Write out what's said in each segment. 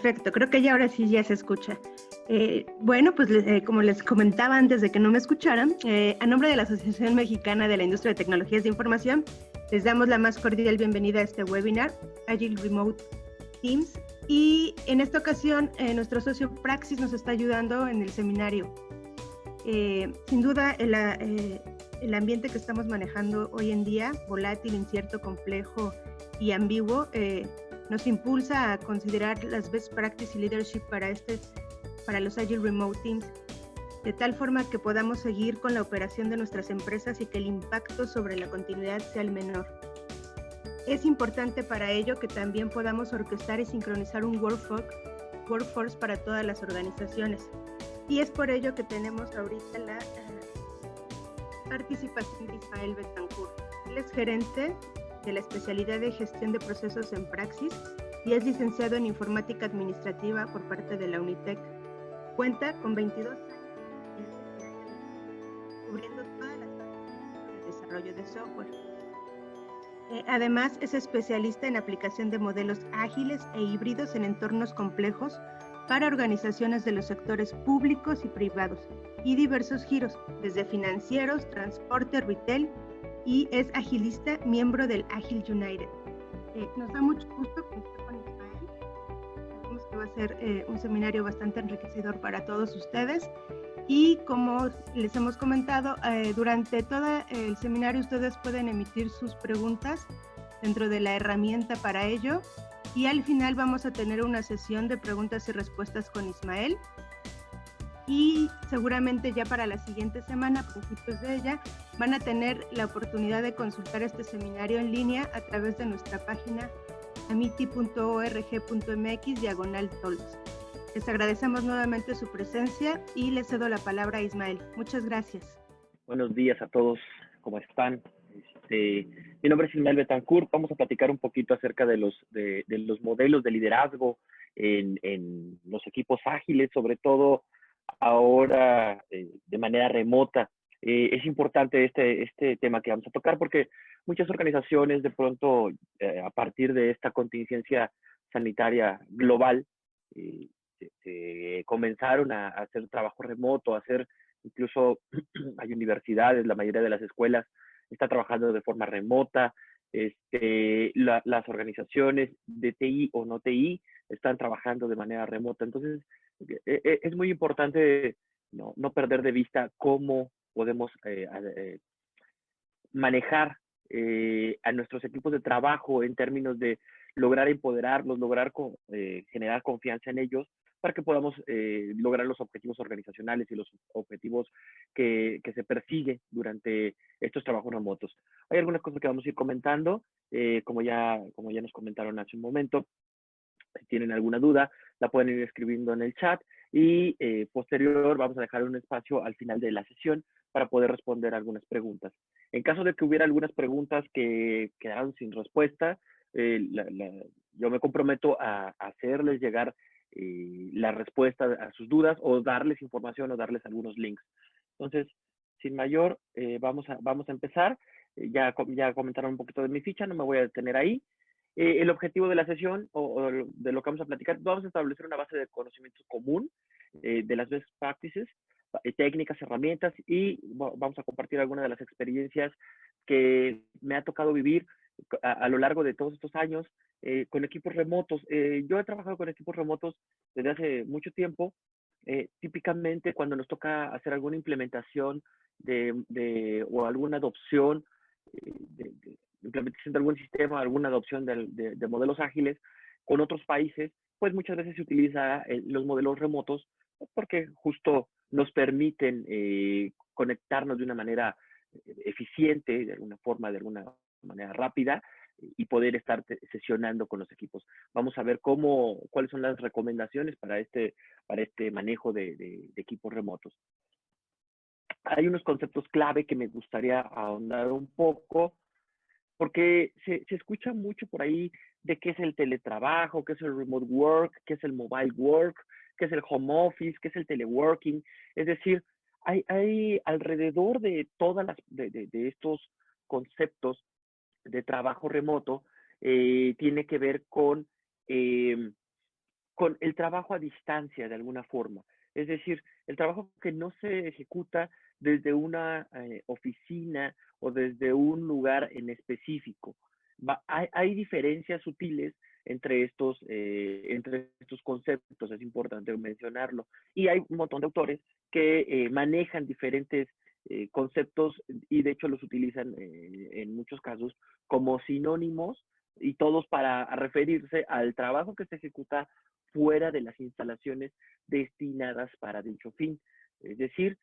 Perfecto, creo que ya ahora sí ya se escucha. Bueno, pues como les comentaba antes de que no me escucharan, a nombre de la Asociación Mexicana de la Industria de Tecnologías de Información, les damos la más cordial bienvenida a este webinar, Agile Remote Teams, y en esta ocasión nuestro socio Praxis nos está ayudando en el seminario. Sin duda, el ambiente que estamos manejando hoy en día, volátil, incierto, complejo y ambiguo, nos impulsa a considerar las best practice y leadership para los Agile Remote Teams, de tal forma que podamos seguir con la operación de nuestras empresas y que el impacto sobre la continuidad sea el menor. Es importante para ello que también podamos orquestar y sincronizar un workforce para todas las organizaciones. Y es por ello que tenemos ahorita la participación de Ismael Betancourt. Él es gerente de la especialidad de gestión de procesos en Praxis y es licenciado en informática administrativa por parte de la UNITEC. Cuenta con 22 años cubriendo todas las partes del desarrollo de software. Además, es especialista en aplicación de modelos ágiles e híbridos en entornos complejos para organizaciones de los sectores públicos y privados y diversos giros, desde financieros, transporte, retail, y es agilista, miembro del Agile United. Nos da mucho gusto contar con Ismael. Sabemos que va a ser un seminario bastante enriquecedor para todos ustedes. Y como les hemos comentado, durante todo el seminario ustedes pueden emitir sus preguntas dentro de la herramienta para ello. Y al final vamos a tener una sesión de preguntas y respuestas con Ismael. Y seguramente ya para la siguiente semana, a principios de ella, van a tener la oportunidad de consultar este seminario en línea a través de nuestra página amiti.org.mx/talks. Les agradecemos nuevamente su presencia y les cedo la palabra a Ismael. Muchas gracias. Buenos días a todos, ¿cómo están? Mi nombre es Ismael Betancourt. Vamos a platicar un poquito acerca de los modelos de liderazgo en los equipos ágiles, sobre todo ahora de manera remota. Es importante este tema que vamos a tocar porque muchas organizaciones de pronto, a partir de esta contingencia sanitaria global, comenzaron a hacer trabajo remoto, a hacer incluso hay universidades, la mayoría de las escuelas está trabajando de forma remota, las organizaciones de TI o no TI están trabajando de manera remota. Entonces, es muy importante no perder de vista cómo podemos manejar a nuestros equipos de trabajo en términos de lograr empoderarlos, lograr generar confianza en ellos para que podamos lograr los objetivos organizacionales y los objetivos que se persiguen durante estos trabajos remotos. Hay algunas cosas que vamos a ir comentando, como ya nos comentaron hace un momento. Si tienen alguna duda, la pueden ir escribiendo en el chat y posterior vamos a dejar un espacio al final de la sesión para poder responder algunas preguntas. En caso de que hubiera algunas preguntas que quedaron sin respuesta, yo me comprometo a hacerles llegar la respuesta a sus dudas o darles información o darles algunos links. Entonces, sin mayor, vamos a empezar. Ya comentaron un poquito de mi ficha, no me voy a detener ahí. El objetivo de la sesión o de lo que vamos a platicar, vamos a establecer una base de conocimiento común de las best practices, técnicas, herramientas, y vamos a compartir algunas de las experiencias que me ha tocado vivir a lo largo de todos estos años con equipos remotos. Yo he trabajado con equipos remotos desde hace mucho tiempo. Típicamente cuando nos toca hacer alguna implementación o alguna adopción de implementación de algún sistema, alguna adopción de modelos ágiles con otros países, pues muchas veces se utiliza los modelos remotos porque justo nos permiten conectarnos de una manera eficiente, de alguna forma, de alguna manera rápida, y poder estar sesionando con los equipos. Vamos a ver cuáles son las recomendaciones para este manejo de equipos remotos. Hay unos conceptos clave que me gustaría ahondar un poco, porque se escucha mucho por ahí de qué es el teletrabajo, qué es el remote work, qué es el mobile work, qué es el home office, qué es el teleworking. Es decir, hay alrededor de de estos conceptos de trabajo remoto, tiene que ver con con el trabajo a distancia de alguna forma. Es decir, el trabajo que no se ejecuta desde una oficina o desde un lugar en específico. Hay diferencias sutiles entre estos conceptos, es importante mencionarlo. Y hay un montón de autores que manejan diferentes conceptos y de hecho los utilizan en muchos casos como sinónimos y todos para referirse al trabajo que se ejecuta fuera de las instalaciones destinadas para dicho fin. Es decir,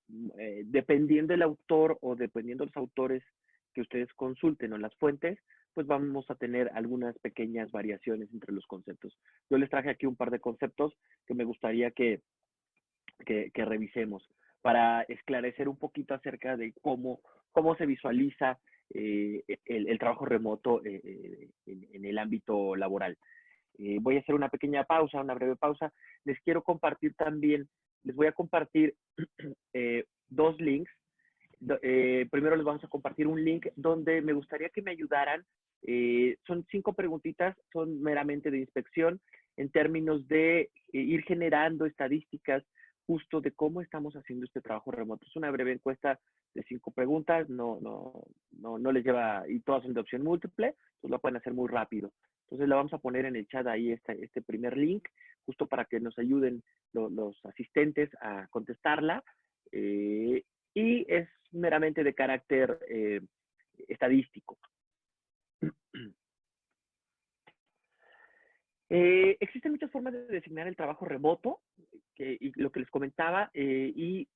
dependiendo del autor o dependiendo de los autores que ustedes consulten o las fuentes, pues vamos a tener algunas pequeñas variaciones entre los conceptos. Yo les traje aquí un par de conceptos que me gustaría que revisemos para esclarecer un poquito acerca de cómo se visualiza el trabajo remoto en el ámbito laboral. Voy a hacer una pequeña pausa, una breve pausa. Les quiero compartir también, les voy a compartir dos links. Primero les vamos a compartir un link donde me gustaría que me ayudaran. Son 5 preguntitas, son meramente de inspección en términos de ir generando estadísticas justo de cómo estamos haciendo este trabajo remoto. Es una breve encuesta de 5 preguntas, no les lleva, y todas son de opción múltiple, entonces lo pueden hacer muy rápido. Entonces le vamos a poner en el chat ahí este primer link, justo para que nos ayuden los asistentes a contestarla. Y es meramente de carácter estadístico. Existen muchas formas de designar el trabajo remoto, y lo que les comentaba, y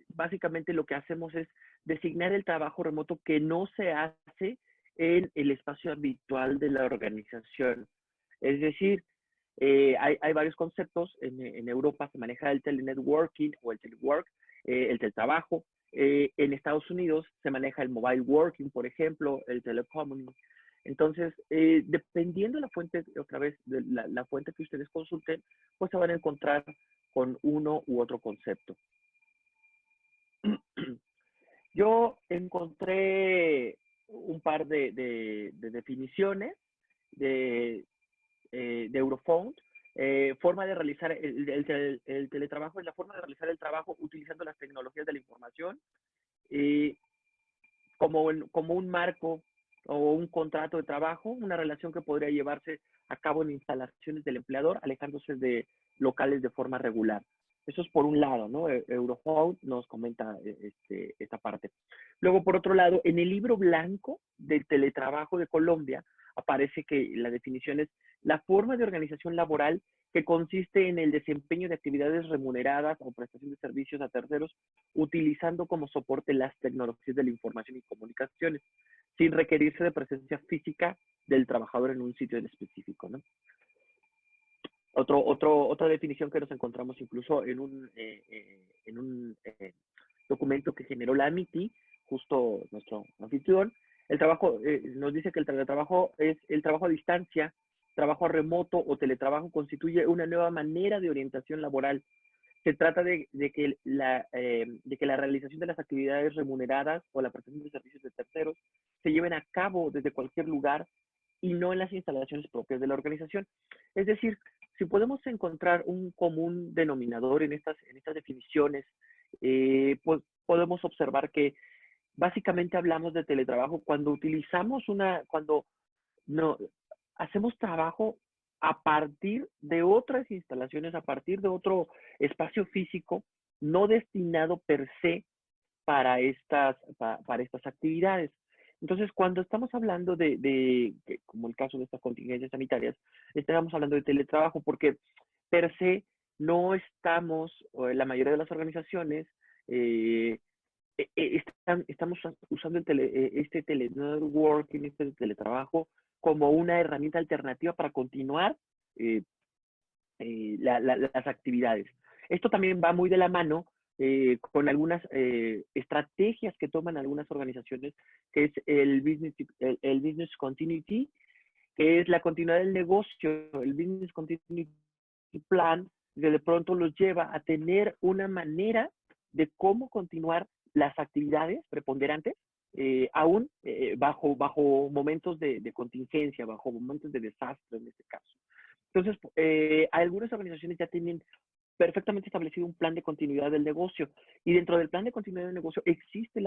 básicamente lo que hacemos es designar el trabajo remoto que no se hace en el espacio habitual de la organización. Es decir, hay varios conceptos. En Europa se maneja el telenetworking o el telework, el teletrabajo. En Estados Unidos se maneja el mobile working, por ejemplo, el telecommuting. Entonces, dependiendo de la fuente, otra vez, de la fuente que ustedes consulten, pues se van a encontrar con uno u otro concepto. Yo encontré un par de definiciones de Eurofound. Forma de realizar el teletrabajo es la forma de realizar el trabajo utilizando las tecnologías de la información como un marco o un contrato de trabajo, una relación que podría llevarse a cabo en instalaciones del empleador, alejándose de locales de forma regular. Eso es por un lado, ¿no? Eurofound nos comenta esta parte. Luego, por otro lado, en el libro blanco del teletrabajo de Colombia, aparece que la definición es la forma de organización laboral que consiste en el desempeño de actividades remuneradas o prestación de servicios a terceros, utilizando como soporte las tecnologías de la información y comunicaciones, sin requerirse de presencia física del trabajador en un sitio en específico, ¿no? Otra definición que nos encontramos incluso en un documento que generó la AMITI, justo nuestro anfitrión. El trabajo, nos dice que el teletrabajo es el trabajo a distancia, trabajo remoto o teletrabajo constituye una nueva manera de orientación laboral. Se trata de que la realización de las actividades remuneradas o la prestación de servicios de terceros se lleven a cabo desde cualquier lugar y no en las instalaciones propias de la organización. Es decir, si podemos encontrar un común denominador en estas definiciones, pues podemos observar que básicamente hablamos de teletrabajo cuando hacemos trabajo a partir de otras instalaciones, a partir de otro espacio físico, no destinado per se para estas actividades. Entonces, cuando estamos hablando como el caso de estas contingencias sanitarias, estamos hablando de teletrabajo porque per se no estamos, la mayoría de las organizaciones, estamos usando este telenetworking, este teletrabajo, como una herramienta alternativa para continuar las actividades. Esto también va muy de la mano con algunas estrategias que toman algunas organizaciones, que es el business continuity, que es la continuidad del negocio. El business continuity plan que de pronto los lleva a tener una manera de cómo continuar las actividades preponderantes, aún bajo momentos de contingencia, bajo momentos de desastre en este caso. Entonces, algunas organizaciones ya tienen perfectamente establecido un plan de continuidad del negocio. Y dentro del plan de continuidad del negocio existe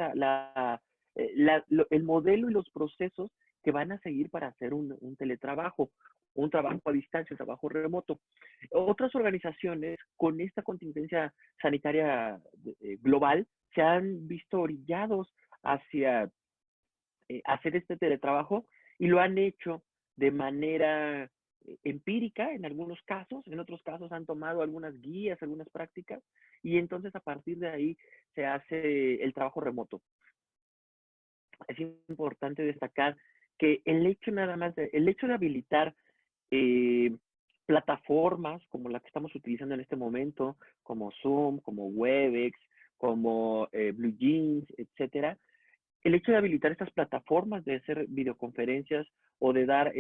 el modelo y los procesos que van a seguir para hacer un teletrabajo, un trabajo a distancia, un trabajo remoto. Otras organizaciones con esta contingencia sanitaria global se han visto orillados hacia hacer este teletrabajo y lo han hecho de manera empírica en algunos casos, en otros casos han tomado algunas guías, algunas prácticas y entonces a partir de ahí se hace el trabajo remoto. Es importante destacar que el hecho nada más el hecho de habilitar eh, plataformas como la que estamos utilizando en este momento, como Zoom, como Webex, como BlueJeans, etcétera, el hecho de habilitar estas plataformas, de hacer videoconferencias o de dar,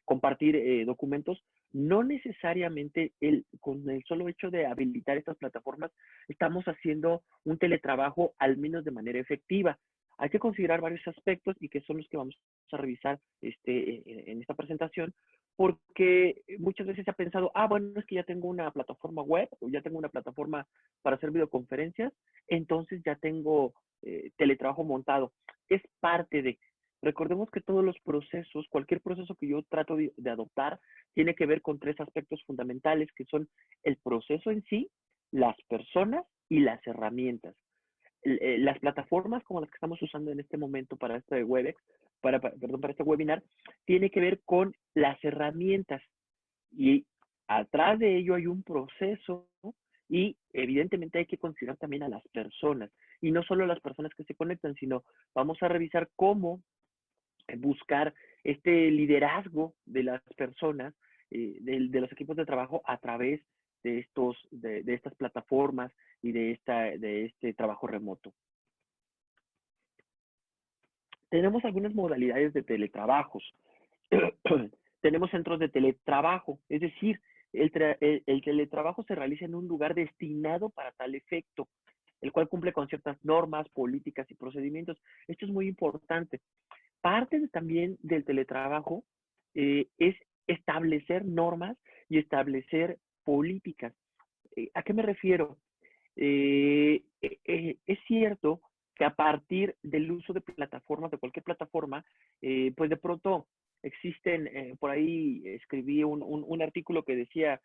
compartir documentos, no necesariamente con el solo hecho de habilitar estas plataformas estamos haciendo un teletrabajo al menos de manera efectiva. Hay que considerar varios aspectos y que son los que vamos a revisar en esta presentación, porque muchas veces se ha pensado, bueno, es que ya tengo una plataforma web o ya tengo una plataforma para hacer videoconferencias, entonces ya tengo teletrabajo montado. Es parte de, recordemos que todos los procesos, cualquier proceso que yo trato de adoptar, tiene que ver con tres aspectos fundamentales, que son el proceso en sí, las personas y las herramientas. Las plataformas como las que estamos usando en este momento para este Webex, perdón, para este webinar, tiene que ver con las herramientas y atrás de ello hay un proceso y evidentemente hay que considerar también a las personas y no solo las personas que se conectan, sino vamos a revisar cómo buscar este liderazgo de las personas, de los equipos de trabajo a través de estas plataformas y de este trabajo remoto. Tenemos algunas modalidades de teletrabajos. Tenemos centros de teletrabajo, es decir, el teletrabajo se realiza en un lugar destinado para tal efecto, el cual cumple con ciertas normas, políticas y procedimientos. Esto es muy importante. Parte también del teletrabajo es establecer normas y establecer políticas. ¿A qué me refiero? Es cierto que a partir del uso de plataformas, de cualquier plataforma, pues de pronto existen, por ahí escribí un artículo que decía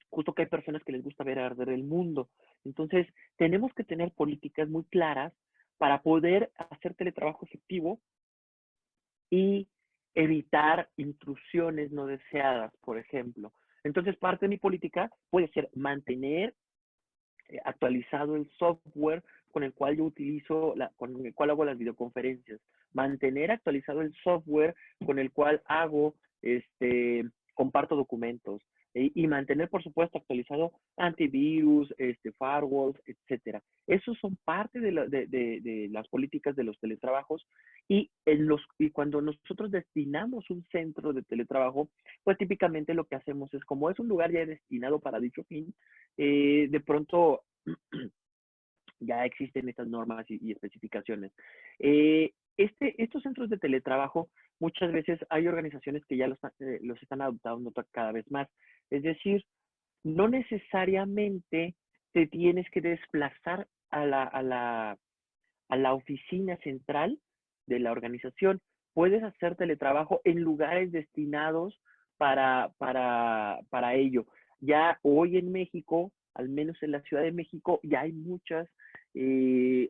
justo que hay personas que les gusta ver arder el mundo. Entonces, tenemos que tener políticas muy claras para poder hacer teletrabajo efectivo y evitar intrusiones no deseadas, por ejemplo. Entonces, parte de mi política puede ser mantener actualizado el software con el cual yo utilizo, con el cual hago las videoconferencias, mantener actualizado el software con el cual hago, comparto documentos y mantener, por supuesto, actualizado antivirus, firewalls, etcétera. Esos son parte de las políticas de los teletrabajos y cuando nosotros destinamos un centro de teletrabajo, pues típicamente lo que hacemos es, como es un lugar ya destinado para dicho fin, de pronto ya existen estas normas y especificaciones. Estos centros de teletrabajo, muchas veces hay organizaciones que ya los están adoptando cada vez más. Es decir, no necesariamente te tienes que desplazar a la oficina central de la organización. Puedes hacer teletrabajo en lugares destinados para ello. Ya hoy en México, al menos en la Ciudad de México, ya hay muchas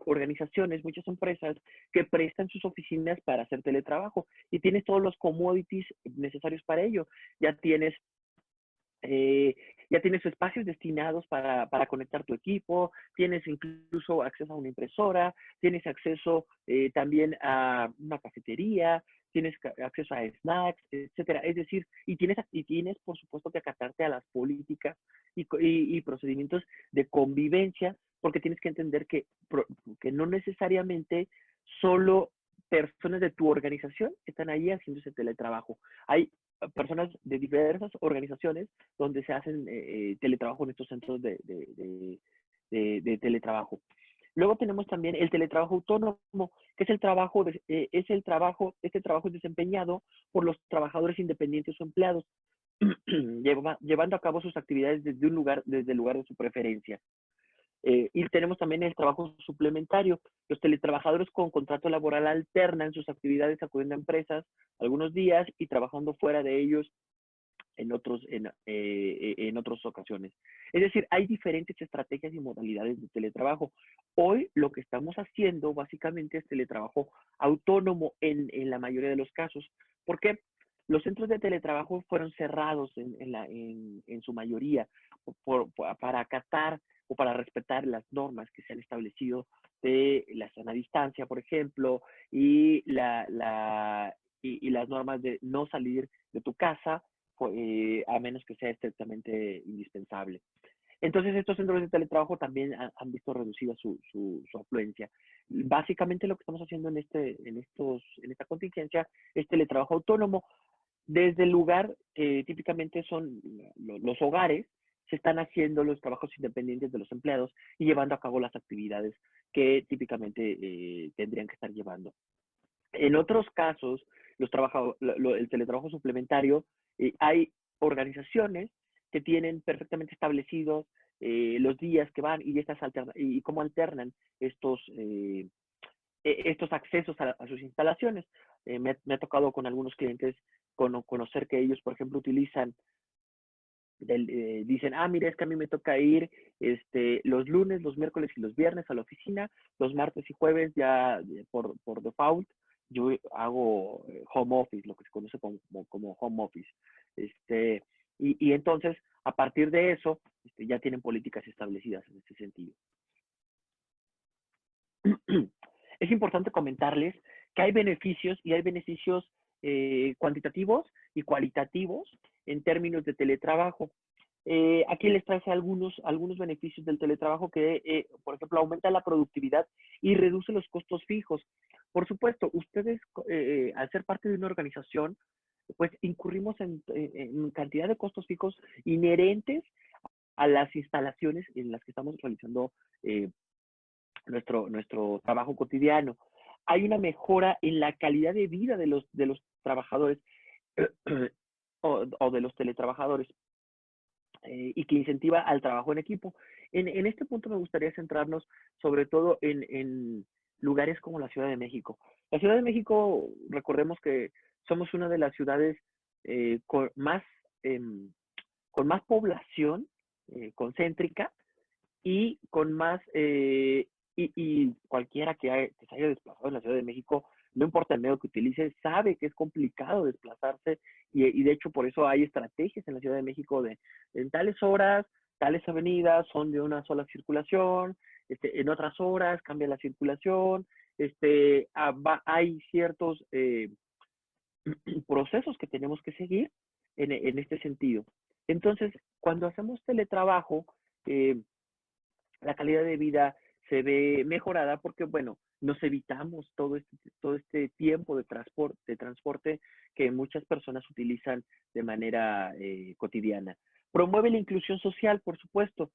organizaciones, muchas empresas que prestan sus oficinas para hacer teletrabajo y tienes todos los commodities necesarios para ello. Ya tienes ya tienes espacios destinados para conectar tu equipo, tienes incluso acceso a una impresora, tienes acceso también a una cafetería, tienes acceso a snacks, etcétera. Es decir, y tienes por supuesto que acatarte a las políticas y procedimientos de convivencia, porque tienes que entender que no necesariamente solo personas de tu organización están ahí haciendo ese teletrabajo. Hay personas de diversas organizaciones donde se hacen teletrabajo en estos centros de teletrabajo. Luego tenemos también el teletrabajo autónomo, que es este trabajo es desempeñado por los trabajadores independientes o empleados. llevando a cabo sus actividades desde el lugar de su preferencia. Y tenemos también el trabajo suplementario. Los teletrabajadores con contrato laboral alternan sus actividades acudiendo a empresas algunos días y trabajando fuera de ellos en otras ocasiones. Es decir, hay diferentes estrategias y modalidades de teletrabajo. Hoy lo que estamos haciendo básicamente es teletrabajo autónomo en la mayoría de los casos. ¿Por qué? Los centros de teletrabajo fueron cerrados en su mayoría para acatar o para respetar las normas que se han establecido de la sana distancia, por ejemplo, y las normas de no salir de tu casa a menos que sea estrictamente indispensable. Entonces, estos centros de teletrabajo también han visto reducida su afluencia. Básicamente, lo que estamos haciendo en esta contingencia es teletrabajo autónomo. Desde el lugar que típicamente son los hogares, se están haciendo los trabajos independientes de los empleados y llevando a cabo las actividades que típicamente tendrían que estar llevando. En otros casos, el teletrabajo suplementario, hay organizaciones que tienen perfectamente establecidos los días que van y cómo alternan estos accesos a sus instalaciones. Me ha tocado con algunos clientes conocer que ellos, por ejemplo, dicen, mira, es que a mí me toca ir los lunes, los miércoles y los viernes a la oficina, los martes y jueves ya por default, yo hago home office, lo que se conoce como home office. Y entonces, a partir de eso, ya tienen políticas establecidas en este sentido. Es importante comentarles que hay beneficios y hay beneficios cuantitativos y cualitativos en términos de teletrabajo. Aquí les traje algunos beneficios del teletrabajo que, por ejemplo, aumenta la productividad y reduce los costos fijos. Por supuesto, ustedes, al ser parte de una organización, pues incurrimos en cantidad de costos fijos inherentes a las instalaciones en las que estamos realizando nuestro trabajo cotidiano. Hay una mejora en la calidad de vida de los trabajadores o de los teletrabajadores y que incentiva al trabajo en equipo. En este punto me gustaría centrarnos sobre todo en lugares como la Ciudad de México. La Ciudad de México, recordemos que somos una de las ciudades con más población concéntrica y con más, y cualquiera que se haya desplazado en la Ciudad de México, no importa el medio que utilice, sabe que es complicado desplazarse y de hecho por eso hay estrategias en la Ciudad de México en tales horas, tales avenidas son de una sola circulación, en otras horas cambia la circulación, hay ciertos procesos que tenemos que seguir en este sentido. Entonces, cuando hacemos teletrabajo, la calidad de vida se ve mejorada porque, bueno, nos evitamos todo este tiempo de transporte que muchas personas utilizan de manera cotidiana. Promueve la inclusión social, por supuesto.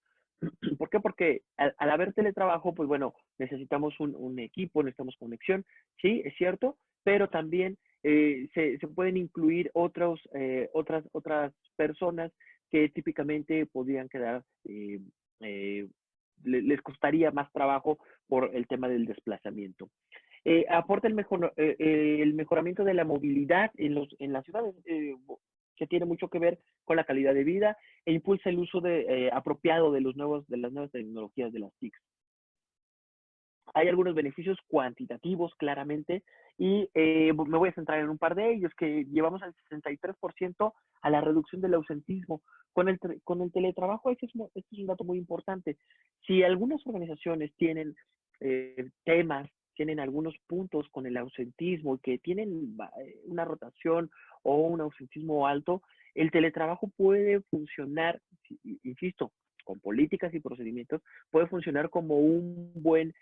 ¿Por qué? Porque al haber teletrabajo, pues bueno, necesitamos un equipo, necesitamos conexión, sí, es cierto, pero también se pueden incluir otras personas que típicamente podrían quedar eh, les costaría más trabajo por el tema del desplazamiento. Aporta el mejoramiento de la movilidad en las ciudades, que tiene mucho que ver con la calidad de vida e impulsa el uso apropiado de las nuevas tecnologías de las TICs. Hay algunos beneficios cuantitativos, claramente, y me voy a centrar en un par de ellos, que llevamos al 63% a la reducción del ausentismo. Con el teletrabajo, este es un dato muy importante. Si algunas organizaciones tienen temas, tienen algunos puntos con el ausentismo y que tienen una rotación o un ausentismo alto, el teletrabajo puede funcionar, insisto, con políticas y procedimientos, puede funcionar como un buen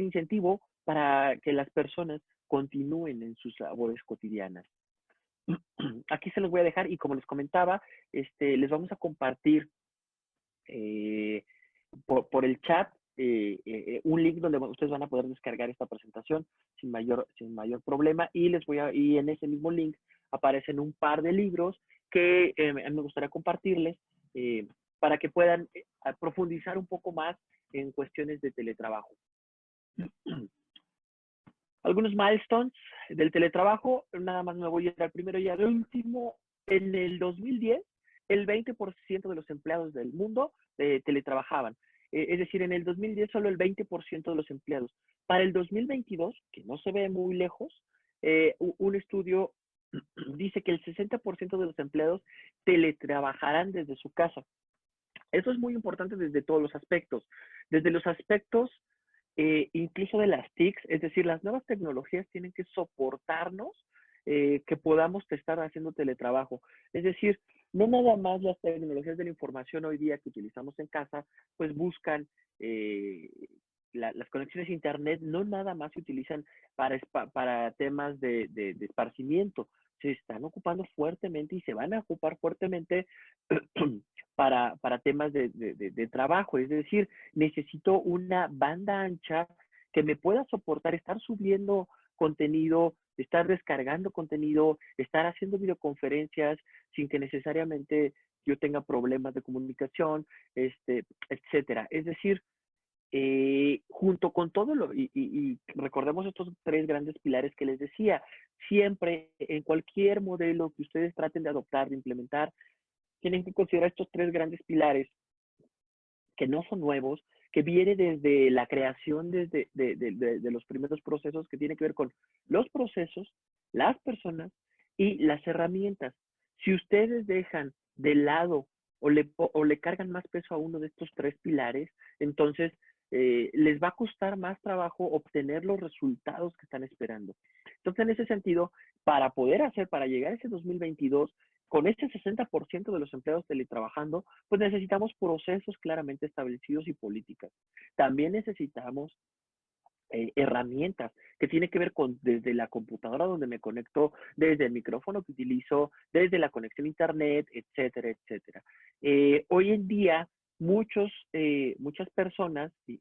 incentivo para que las personas continúen en sus labores cotidianas. Aquí se los voy a dejar y como les comentaba, les vamos a compartir por el chat un link donde ustedes van a poder descargar esta presentación sin mayor problema y en ese mismo link aparecen un par de libros que me gustaría compartirles para que puedan profundizar un poco más en cuestiones de teletrabajo. Algunos milestones del teletrabajo, nada más me voy a ir al primero y al último. En el 2010, el 20% de los empleados del mundo teletrabajaban. Es decir, en el 2010 solo el 20% de los empleados. Para el 2022, que no se ve muy lejos, un estudio dice que el 60% de los empleados teletrabajarán desde su casa. Eso es muy importante desde todos los aspectos. Desde los aspectos incluso de las TICs, es decir, las nuevas tecnologías tienen que soportarnos que podamos estar haciendo teletrabajo. Es decir, no nada más las tecnologías de la información hoy día que utilizamos en casa, pues buscan las conexiones a Internet, no nada más se utilizan para temas de esparcimiento, se están ocupando fuertemente y se van a ocupar fuertemente para temas de trabajo. Es decir, necesito una banda ancha que me pueda soportar estar subiendo contenido, estar descargando contenido, estar haciendo videoconferencias sin que necesariamente yo tenga problemas de comunicación, etcétera. Es decir, junto con todo y recordemos estos tres grandes pilares que les decía, siempre en cualquier modelo que ustedes traten de adoptar, de implementar, tienen que considerar estos tres grandes pilares que no son nuevos, que viene desde la creación de los primeros procesos, que tiene que ver con los procesos, las personas y las herramientas. Si ustedes dejan de lado o le cargan más peso a uno de estos tres pilares, entonces les va a costar más trabajo obtener los resultados que están esperando. Entonces, en ese sentido, para llegar a ese 2022, con este 60% de los empleados teletrabajando, pues necesitamos procesos claramente establecidos y políticas. También necesitamos herramientas que tiene que ver con desde la computadora donde me conecto, desde el micrófono que utilizo, desde la conexión a internet, etcétera, etcétera. Hoy en día, muchas personas, y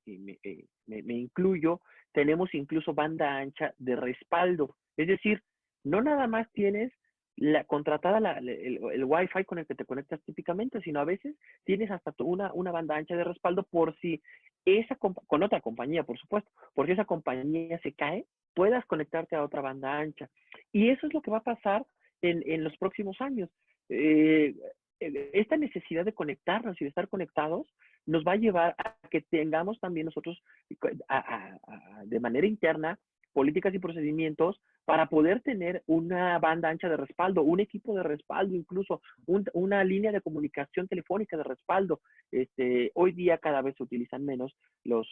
me incluyo, tenemos incluso banda ancha de respaldo. Es decir, no nada más tienes contratada el Wi-Fi con el que te conectas típicamente, sino a veces tienes hasta una banda ancha de respaldo por si con otra compañía, por supuesto, por si esa compañía se cae, puedas conectarte a otra banda ancha. Y eso es lo que va a pasar en los próximos años. Esta necesidad de conectarnos y de estar conectados nos va a llevar a que tengamos también nosotros de manera interna políticas y procedimientos para poder tener una banda ancha de respaldo, un equipo de respaldo, incluso una línea de comunicación telefónica de respaldo. Hoy día cada vez se utilizan menos los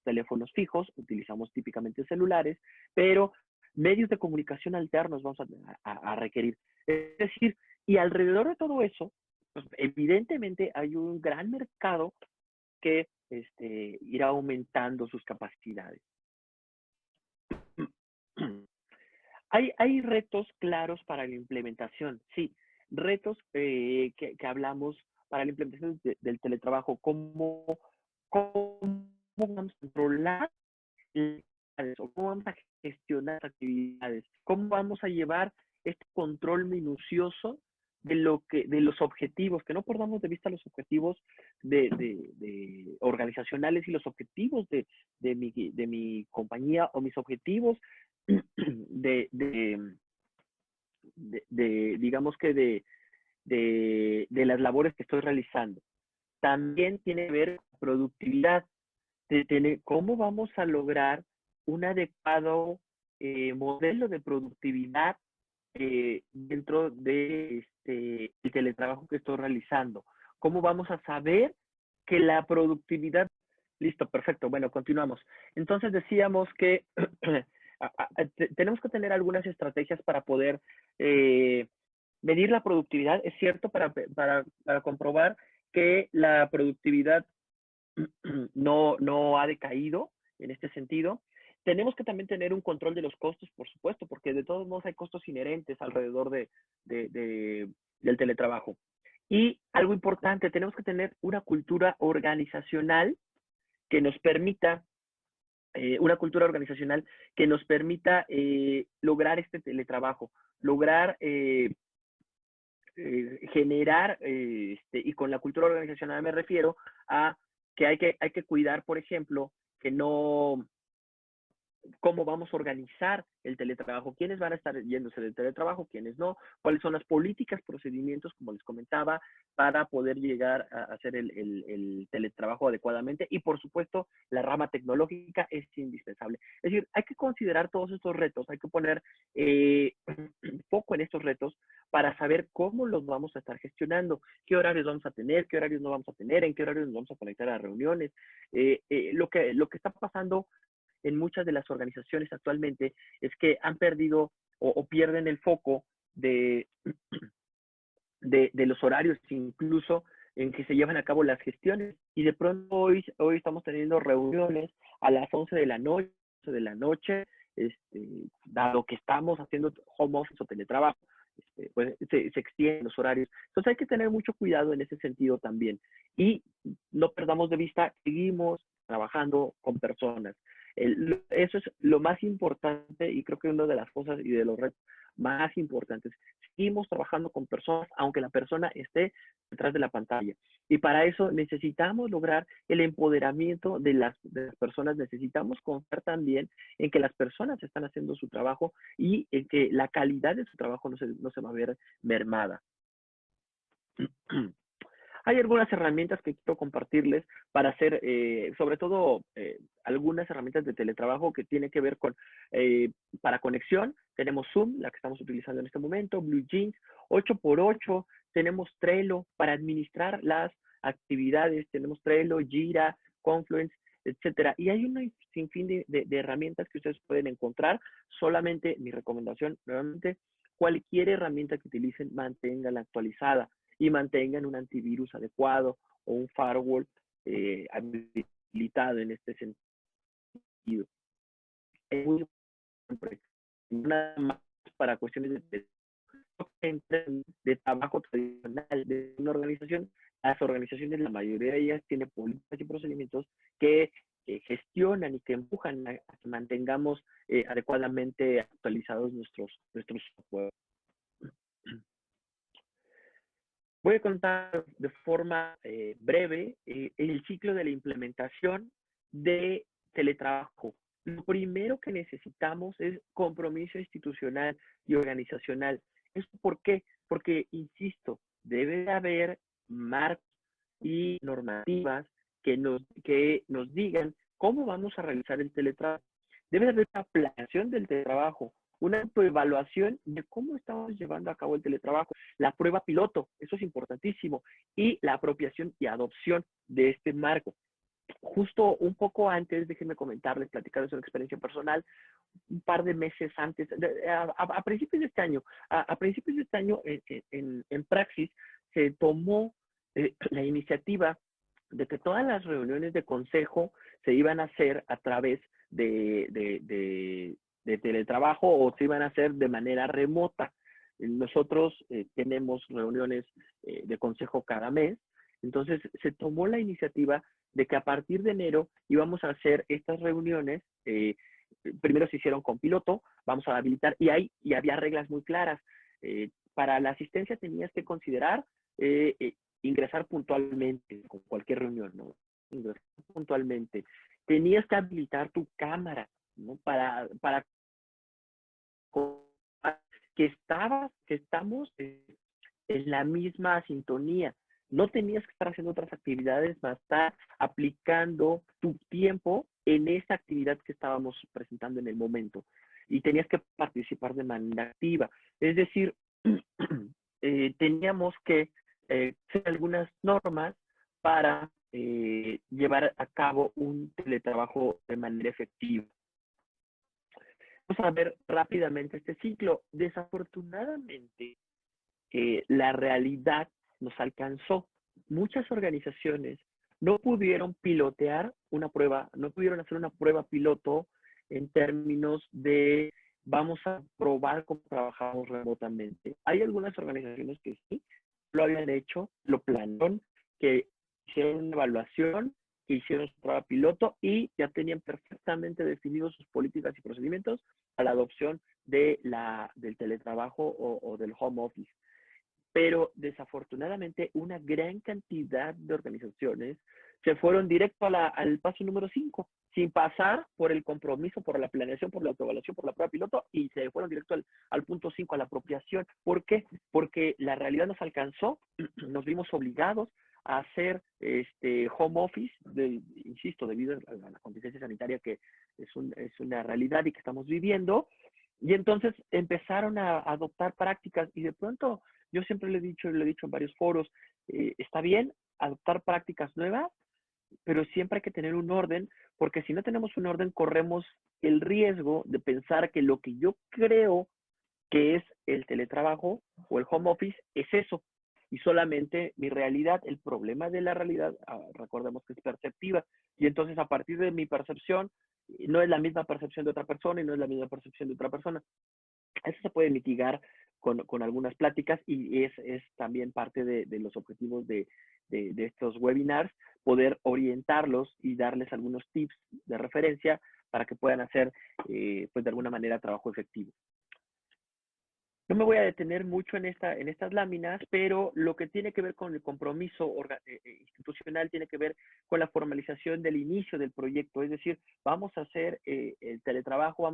teléfonos fijos, utilizamos típicamente celulares, pero medios de comunicación alternos vamos a requerir. Es decir, y alrededor de todo eso, pues evidentemente hay un gran mercado que irá aumentando sus capacidades. Hay retos claros para la implementación, sí, retos que hablamos para la implementación del teletrabajo, cómo vamos a controlar o cómo vamos a gestionar actividades, cómo vamos a llevar este control minucioso de los objetivos, que no perdamos de vista los objetivos de organizacionales y los objetivos de mi compañía o mis objetivos digamos que de las labores que estoy realizando. También tiene que ver con productividad, cómo vamos a lograr un adecuado modelo de productividad dentro de el teletrabajo que estoy realizando. ¿Cómo vamos a saber que la productividad... Listo, perfecto. Bueno, continuamos. Entonces decíamos que tenemos que tener algunas estrategias para poder medir la productividad. Es cierto, para comprobar que la productividad no ha decaído en este sentido. Tenemos que también tener un control de los costos, por supuesto, porque de todos modos hay costos inherentes alrededor del teletrabajo. Y algo importante, tenemos que tener una cultura organizacional que nos permita lograr este teletrabajo. lograr generar, y con la cultura organizacional me refiero a que hay que cuidar, por ejemplo, que no, cómo vamos a organizar el teletrabajo, quiénes van a estar yéndose del teletrabajo, quiénes no, cuáles son las políticas, procedimientos, como les comentaba, para poder llegar a hacer el teletrabajo adecuadamente. Y por supuesto, la rama tecnológica es indispensable. Es decir, hay que considerar todos estos retos, hay que poner foco en estos retos para saber cómo los vamos a estar gestionando, qué horarios vamos a tener, qué horarios no vamos a tener, en qué horarios nos vamos a conectar a reuniones. Lo que está pasando en muchas de las organizaciones actualmente es que han perdido o pierden el foco de los horarios, incluso en que se llevan a cabo las gestiones. Y de pronto hoy estamos teniendo reuniones a las 11 de la noche, dado que estamos haciendo home office o teletrabajo, pues se extienden los horarios. Entonces hay que tener mucho cuidado en ese sentido también. Y no perdamos de vista, seguimos trabajando con personas. Eso es lo más importante y creo que una de las cosas y de los retos más importantes. Seguimos trabajando con personas, aunque la persona esté detrás de la pantalla. Y para eso necesitamos lograr el empoderamiento de las personas. Necesitamos confiar también en que las personas están haciendo su trabajo y en que la calidad de su trabajo no se va a ver mermada. Hay algunas herramientas que quiero compartirles para hacer, sobre todo, algunas herramientas de teletrabajo que tienen que ver con, para conexión. Tenemos Zoom, la que estamos utilizando en este momento, BlueJeans, 8x8, tenemos Trello para administrar las actividades, tenemos Trello, Jira, Confluence, etcétera. Y hay un sinfín de herramientas que ustedes pueden encontrar. Solamente mi recomendación, nuevamente, cualquier herramienta que utilicen, manténganla actualizada y mantengan un antivirus adecuado o un firewall habilitado en este sentido. Es muy importante, nada más para cuestiones de trabajo tradicional de una organización. Las organizaciones, la mayoría de ellas, tienen políticas y procedimientos que gestionan y que empujan a que mantengamos adecuadamente actualizados nuestros software. Voy a contar de forma breve el ciclo de la implementación de teletrabajo. Lo primero que necesitamos es compromiso institucional y organizacional. ¿Esto por qué? Porque, insisto, debe haber marcos y normativas que nos digan cómo vamos a realizar el teletrabajo. Debe haber una planeación del teletrabajo, una autoevaluación de cómo estamos llevando a cabo el teletrabajo, la prueba piloto, eso es importantísimo, y la apropiación y adopción de este marco. Justo un poco antes, déjenme comentarles, platicarles una experiencia personal, un par de meses antes, a principios de este año, en Praxis se tomó la iniciativa de que todas las reuniones de consejo se iban a hacer a través de teletrabajo o se iban a hacer de manera remota. Nosotros tenemos reuniones de consejo cada mes, entonces se tomó la iniciativa de que a partir de enero íbamos a hacer estas reuniones. Primero se hicieron con piloto, vamos a habilitar, y había reglas muy claras. Para la asistencia tenías que considerar ingresar puntualmente con cualquier reunión, ¿no? Ingresar puntualmente. Tenías que habilitar tu cámara, ¿no? Para que estamos en la misma sintonía. No tenías que estar haciendo otras actividades, más estar aplicando tu tiempo en esa actividad que estábamos presentando en el momento. Y tenías que participar de manera activa. Es decir, teníamos que hacer algunas normas para llevar a cabo un teletrabajo de manera efectiva. Vamos a ver rápidamente este ciclo. Desafortunadamente, la realidad nos alcanzó. Muchas organizaciones no pudieron pilotear una prueba, no pudieron hacer una prueba piloto en términos de vamos a probar cómo trabajamos remotamente. Hay algunas organizaciones que sí lo habían hecho, lo planearon, que hicieron una evaluación hicieron su prueba piloto y ya tenían perfectamente definidos sus políticas y procedimientos a la adopción del teletrabajo o del home office. Pero desafortunadamente una gran cantidad de organizaciones se fueron directo al paso número 5, sin pasar por el compromiso, por la planeación, por la autoevaluación, por la prueba piloto, y se fueron directo al punto 5, a la apropiación. ¿Por qué? Porque la realidad nos alcanzó, nos vimos obligados a hacer home office, insisto, debido a la contingencia sanitaria que es una realidad y que estamos viviendo, y entonces empezaron a adoptar prácticas y de pronto yo siempre lo he dicho en varios foros, está bien adoptar prácticas nuevas, pero siempre hay que tener un orden, porque si no tenemos un orden, corremos el riesgo de pensar que lo que yo creo que es el teletrabajo o el home office es eso, y solamente mi realidad, el problema de la realidad, recordemos que es perceptiva, y entonces a partir de mi percepción, no es la misma percepción de otra persona y no es la misma percepción de otra persona. Eso se puede mitigar con algunas pláticas y es también parte de los objetivos de estos webinars, poder orientarlos y darles algunos tips de referencia para que puedan hacer, pues de alguna manera, trabajo efectivo. No me voy a detener mucho en estas láminas, pero lo que tiene que ver con el compromiso institucional tiene que ver con la formalización del inicio del proyecto. Es decir, vamos a hacer el teletrabajo,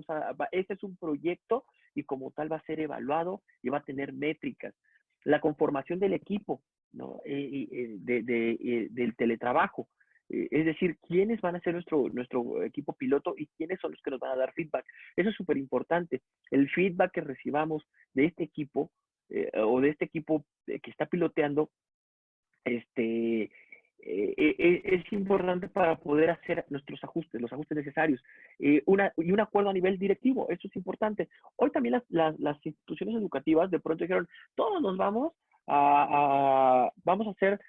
este es un proyecto y como tal va a ser evaluado y va a tener métricas. La conformación del equipo, ¿no? Del teletrabajo. Es decir, quiénes van a ser nuestro equipo piloto y quiénes son los que nos van a dar feedback. Eso es súper importante. El feedback que recibamos de este equipo o de este equipo que está piloteando, es importante para poder hacer nuestros ajustes, los ajustes necesarios. Y un acuerdo a nivel directivo, eso es importante. Hoy también las instituciones educativas de pronto dijeron, todos nos vamos a hacer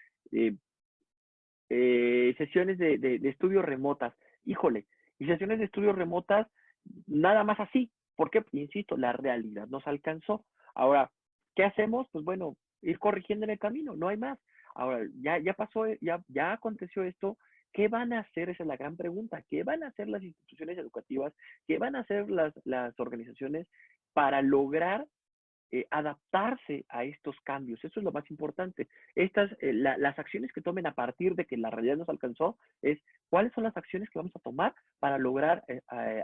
sesiones de estudio remotas. Híjole, y sesiones de estudio remotas nada más así. ¿Por qué? Insisto, la realidad nos alcanzó. Ahora, ¿qué hacemos? Pues bueno, ir corrigiendo en el camino, no hay más. Ahora, ya pasó, ya aconteció esto. ¿Qué van a hacer? Esa es la gran pregunta. ¿Qué van a hacer las instituciones educativas? ¿Qué van a hacer las organizaciones para lograr adaptarse a estos cambios? Eso es lo más importante. Las acciones que tomen a partir de que la realidad nos alcanzó es cuáles son las acciones que vamos a tomar para lograr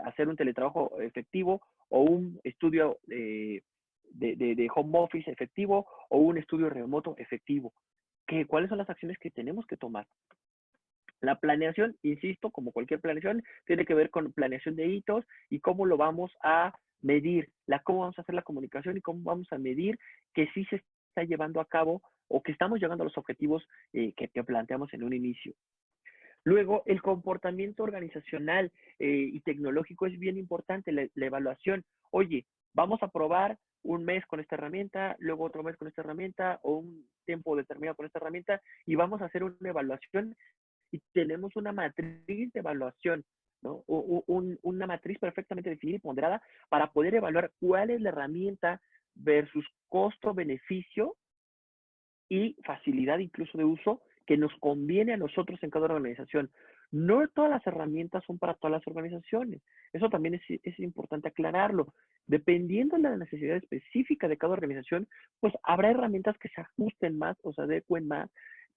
hacer un teletrabajo efectivo o un estudio de home office efectivo o un estudio remoto efectivo. ¿Cuáles son las acciones que tenemos que tomar? La planeación, insisto, como cualquier planeación, tiene que ver con planeación de hitos y cómo lo vamos a medir, cómo vamos a hacer la comunicación y cómo vamos a medir que sí se está llevando a cabo o que estamos llegando a los objetivos que planteamos en un inicio. Luego, el comportamiento organizacional y tecnológico es bien importante, la evaluación. Oye, vamos a probar un mes con esta herramienta, luego otro mes con esta herramienta o un tiempo determinado con esta herramienta y vamos a hacer una evaluación y tenemos una matriz de evaluación, ¿no? Una matriz perfectamente definida y ponderada para poder evaluar cuál es la herramienta versus costo-beneficio y facilidad incluso de uso que nos conviene a nosotros en cada organización. No todas las herramientas son para todas las organizaciones. Eso también es importante aclararlo. Dependiendo de la necesidad específica de cada organización, pues habrá herramientas que se ajusten más o se adecuen más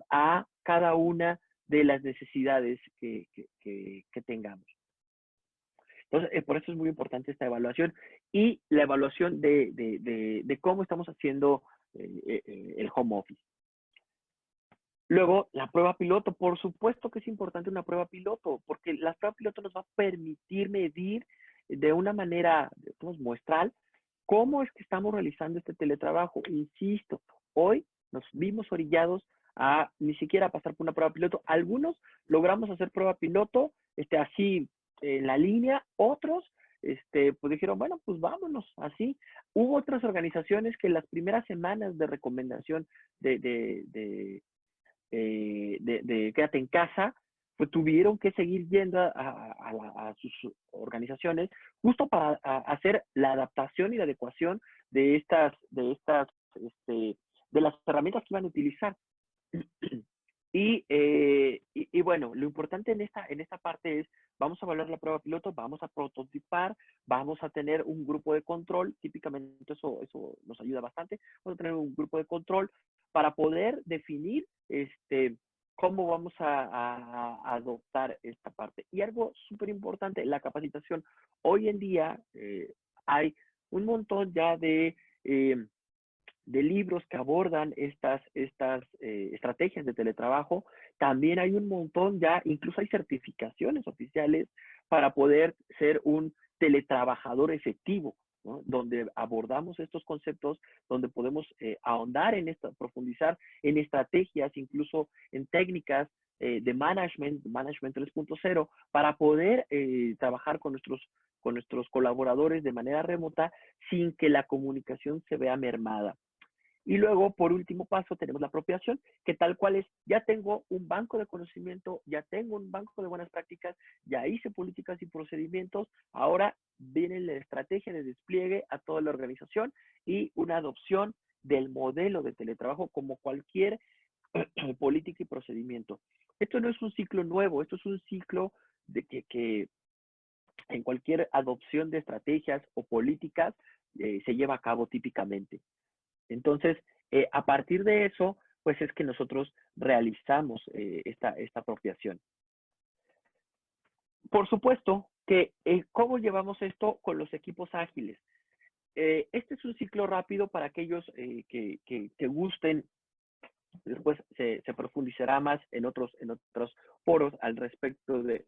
a cada una de las necesidades que tengamos. Entonces, por eso es muy importante esta evaluación y la evaluación de cómo estamos haciendo el home office. Luego, la prueba piloto. Por supuesto que es importante una prueba piloto, porque la prueba piloto nos va a permitir medir de una manera muestral cómo es que estamos realizando este teletrabajo. Insisto, hoy nos vimos orillados a ni siquiera pasar por una prueba piloto. Algunos logramos hacer prueba piloto, así en la línea, otros pues dijeron, bueno, pues vámonos, así. Hubo otras organizaciones que en las primeras semanas de recomendación de quédate en casa, pues tuvieron que seguir yendo a sus organizaciones justo para hacer la adaptación y la adecuación de las herramientas que iban a utilizar. Y bueno, lo importante en esta parte es, vamos a evaluar la prueba piloto, vamos a prototipar, vamos a tener un grupo de control, típicamente eso nos ayuda bastante, vamos a tener un grupo de control para poder definir cómo vamos a adoptar esta parte. Y algo súper importante, la capacitación. Hoy en día hay un montón ya de libros que abordan estas estrategias de teletrabajo. También hay un montón ya, incluso hay certificaciones oficiales para poder ser un teletrabajador efectivo, ¿no? Donde abordamos estos conceptos, donde podemos ahondar en esto, profundizar en estrategias, incluso en técnicas de management 3.0, para poder trabajar con nuestros colaboradores de manera remota sin que la comunicación se vea mermada. Y luego, por último paso, tenemos la apropiación, que tal cual es, ya tengo un banco de conocimiento, ya tengo un banco de buenas prácticas, ya hice políticas y procedimientos, ahora viene la estrategia de despliegue a toda la organización y una adopción del modelo de teletrabajo como cualquier política y procedimiento. Esto no es un ciclo nuevo, esto es un ciclo de que en cualquier adopción de estrategias o políticas se lleva a cabo típicamente. Entonces, a partir de eso, pues es que nosotros realizamos esta apropiación. Por supuesto que, ¿cómo llevamos esto con los equipos ágiles? Este es un ciclo rápido para aquellos que gusten. Después se profundizará más en otros foros al respecto de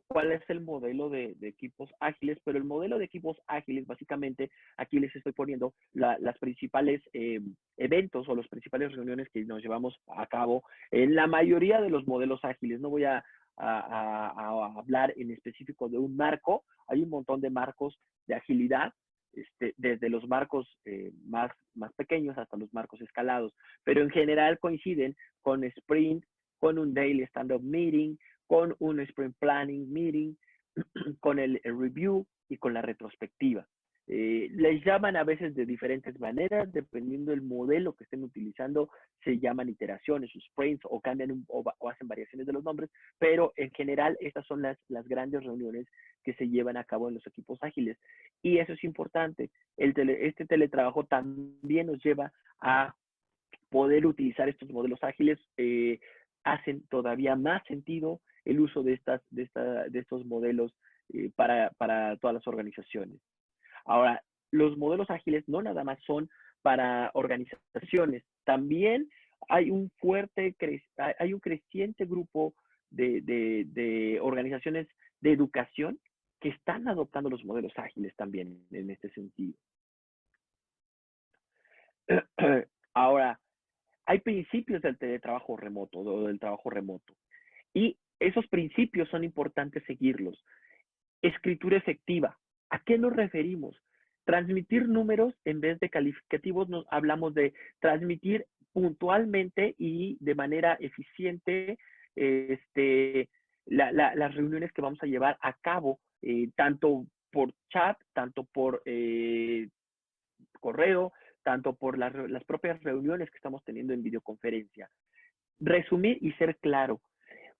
cuál es el modelo de equipos ágiles, pero el modelo de equipos ágiles, básicamente, aquí les estoy poniendo las principales eventos o las principales reuniones que nos llevamos a cabo en la mayoría de los modelos ágiles. No voy a hablar en específico de un marco, hay un montón de marcos de agilidad, desde los marcos más pequeños hasta los marcos escalados, pero en general coinciden con sprint, con un daily stand-up meeting, con un sprint planning meeting, con el review y con la retrospectiva. Les llaman a veces de diferentes maneras, dependiendo del modelo que estén utilizando, se llaman iteraciones, sprints, o cambian o hacen variaciones de los nombres, pero en general estas son las grandes reuniones que se llevan a cabo en los equipos ágiles. Y eso es importante. Este teletrabajo también nos lleva a poder utilizar estos modelos ágiles, hacen todavía más sentido el uso de estos modelos para todas las organizaciones. Ahora, los modelos ágiles no nada más son para organizaciones, también hay un creciente grupo de organizaciones de educación que están adoptando los modelos ágiles también en este sentido. Ahora, hay principios del teletrabajo remoto o del trabajo remoto. Y esos principios son importantes seguirlos. Escritura efectiva. ¿A qué nos referimos? Transmitir números en vez de calificativos. Nos hablamos de transmitir puntualmente y de manera eficiente las reuniones que vamos a llevar a cabo, tanto por chat, tanto por correo, tanto por las propias reuniones que estamos teniendo en videoconferencia. Resumir y ser claro.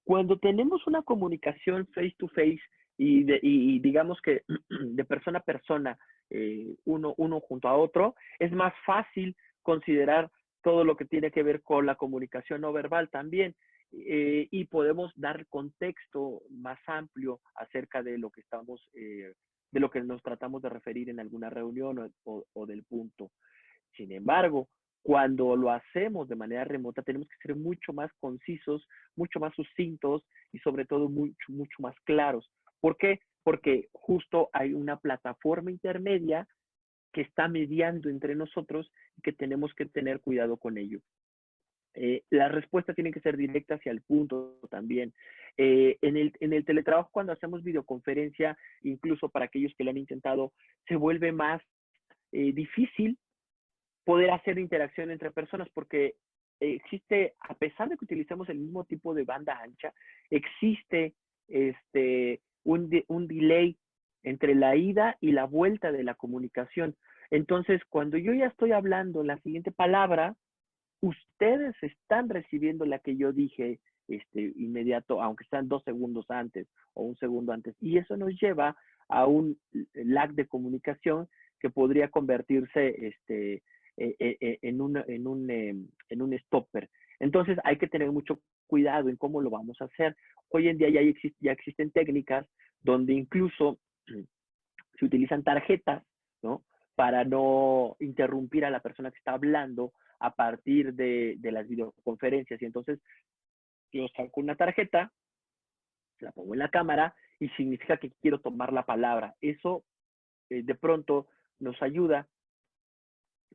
Cuando tenemos una comunicación face to face y digamos que de persona a persona, uno junto a otro, es más fácil considerar todo lo que tiene que ver con la comunicación no verbal también, y podemos dar contexto más amplio acerca de lo que de lo que nos tratamos de referir en alguna reunión o del punto. Sin embargo, cuando lo hacemos de manera remota, tenemos que ser mucho más concisos, mucho más sucintos y sobre todo mucho más claros. ¿Por qué? Porque justo hay una plataforma intermedia que está mediando entre nosotros y que tenemos que tener cuidado con ello. La respuesta tiene que ser directa hacia el punto también. En el teletrabajo, cuando hacemos videoconferencia, incluso para aquellos que lo han intentado, se vuelve más difícil poder hacer interacción entre personas porque existe, a pesar de que utilicemos el mismo tipo de banda ancha, existe un delay entre la ida y la vuelta de la comunicación. Entonces, cuando yo ya estoy hablando la siguiente palabra, ustedes están recibiendo la que yo dije inmediato, aunque sean 2 segundos antes o 1 segundo antes. Y eso nos lleva a un lag de comunicación que podría convertirse en un stopper. Entonces hay que tener mucho cuidado en cómo lo vamos a hacer. Hoy en día ya existen técnicas donde incluso se utilizan tarjetas, ¿no? Para no interrumpir a la persona que está hablando a partir de las videoconferencias. Y entonces yo saco una tarjeta, la pongo en la cámara y significa que quiero tomar la palabra. Eso de pronto nos ayuda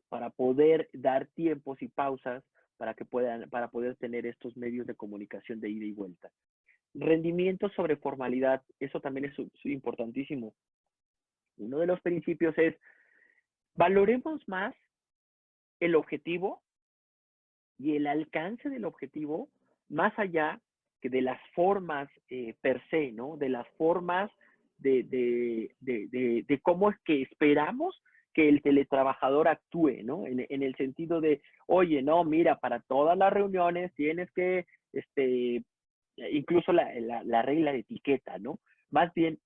para poder dar tiempos y pausas para poder tener estos medios de comunicación de ida y vuelta. Rendimiento sobre formalidad, eso también es importantísimo. Uno de los principios es valoremos más el objetivo y el alcance del objetivo más allá que de las formas per se, ¿no? De las formas de cómo es que esperamos que el teletrabajador actúe, ¿no? En el sentido de, oye, no, mira, para todas las reuniones tienes que, incluso la regla de etiqueta, ¿no? Más bien,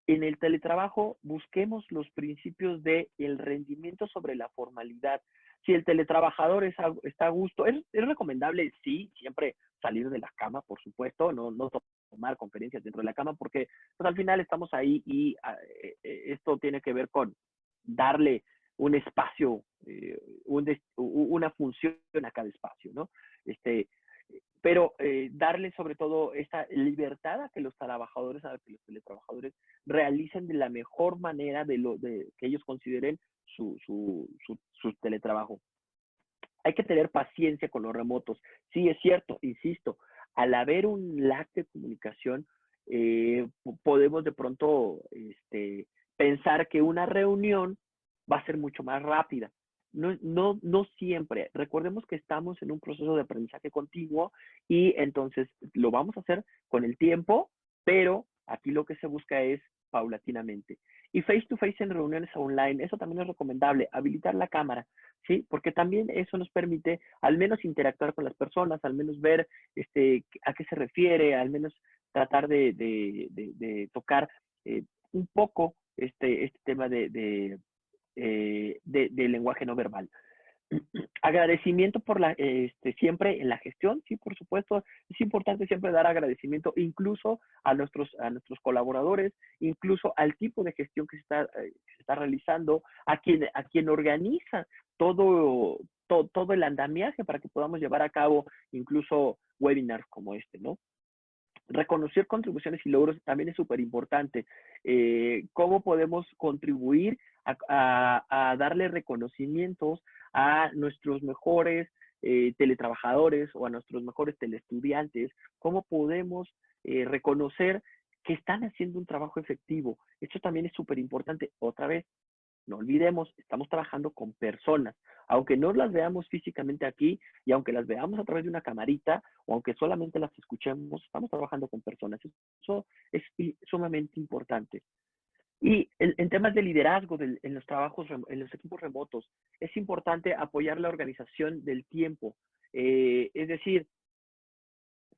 en el teletrabajo busquemos los principios de el rendimiento sobre la formalidad. Si el teletrabajador está a gusto, es recomendable, sí, siempre salir de la cama, por supuesto, no tomar conferencias dentro de la cama, porque pues, al final estamos ahí y esto tiene que ver con darle un espacio, una función a cada espacio, ¿no? Pero darle sobre todo esta libertad a que los trabajadores, a que los teletrabajadores realicen de la mejor manera que ellos consideren su teletrabajo. Hay que tener paciencia con los remotos. Sí, es cierto, insisto, al haber un lag de comunicación, podemos de pronto pensar que una reunión va a ser mucho más rápida. No siempre. Recordemos que estamos en un proceso de aprendizaje continuo y entonces lo vamos a hacer con el tiempo, pero aquí lo que se busca es paulatinamente. Y face to face en reuniones online, eso también es recomendable, habilitar la cámara, ¿sí? Porque también eso nos permite al menos interactuar con las personas, al menos ver a qué se refiere, al menos tratar de tocar un poco este tema de lenguaje no verbal. Agradecimiento por siempre en la gestión, sí, por supuesto, es importante siempre dar agradecimiento incluso a nuestros colaboradores, incluso al tipo de gestión que se está realizando, a quien organiza todo el andamiaje para que podamos llevar a cabo incluso webinars como este, ¿no? Reconocer contribuciones y logros también es súper importante. ¿Cómo podemos contribuir a darle reconocimientos a nuestros mejores teletrabajadores o a nuestros mejores teleestudiantes? ¿Cómo podemos reconocer que están haciendo un trabajo efectivo? Esto también es súper importante. Otra vez, no olvidemos, estamos trabajando con personas. Aunque no las veamos físicamente aquí y aunque las veamos a través de una camarita o aunque solamente las escuchemos, estamos trabajando con personas. Eso es sumamente importante. Y en temas de liderazgo en los trabajos, en los equipos remotos, es importante apoyar la organización del tiempo. Es decir,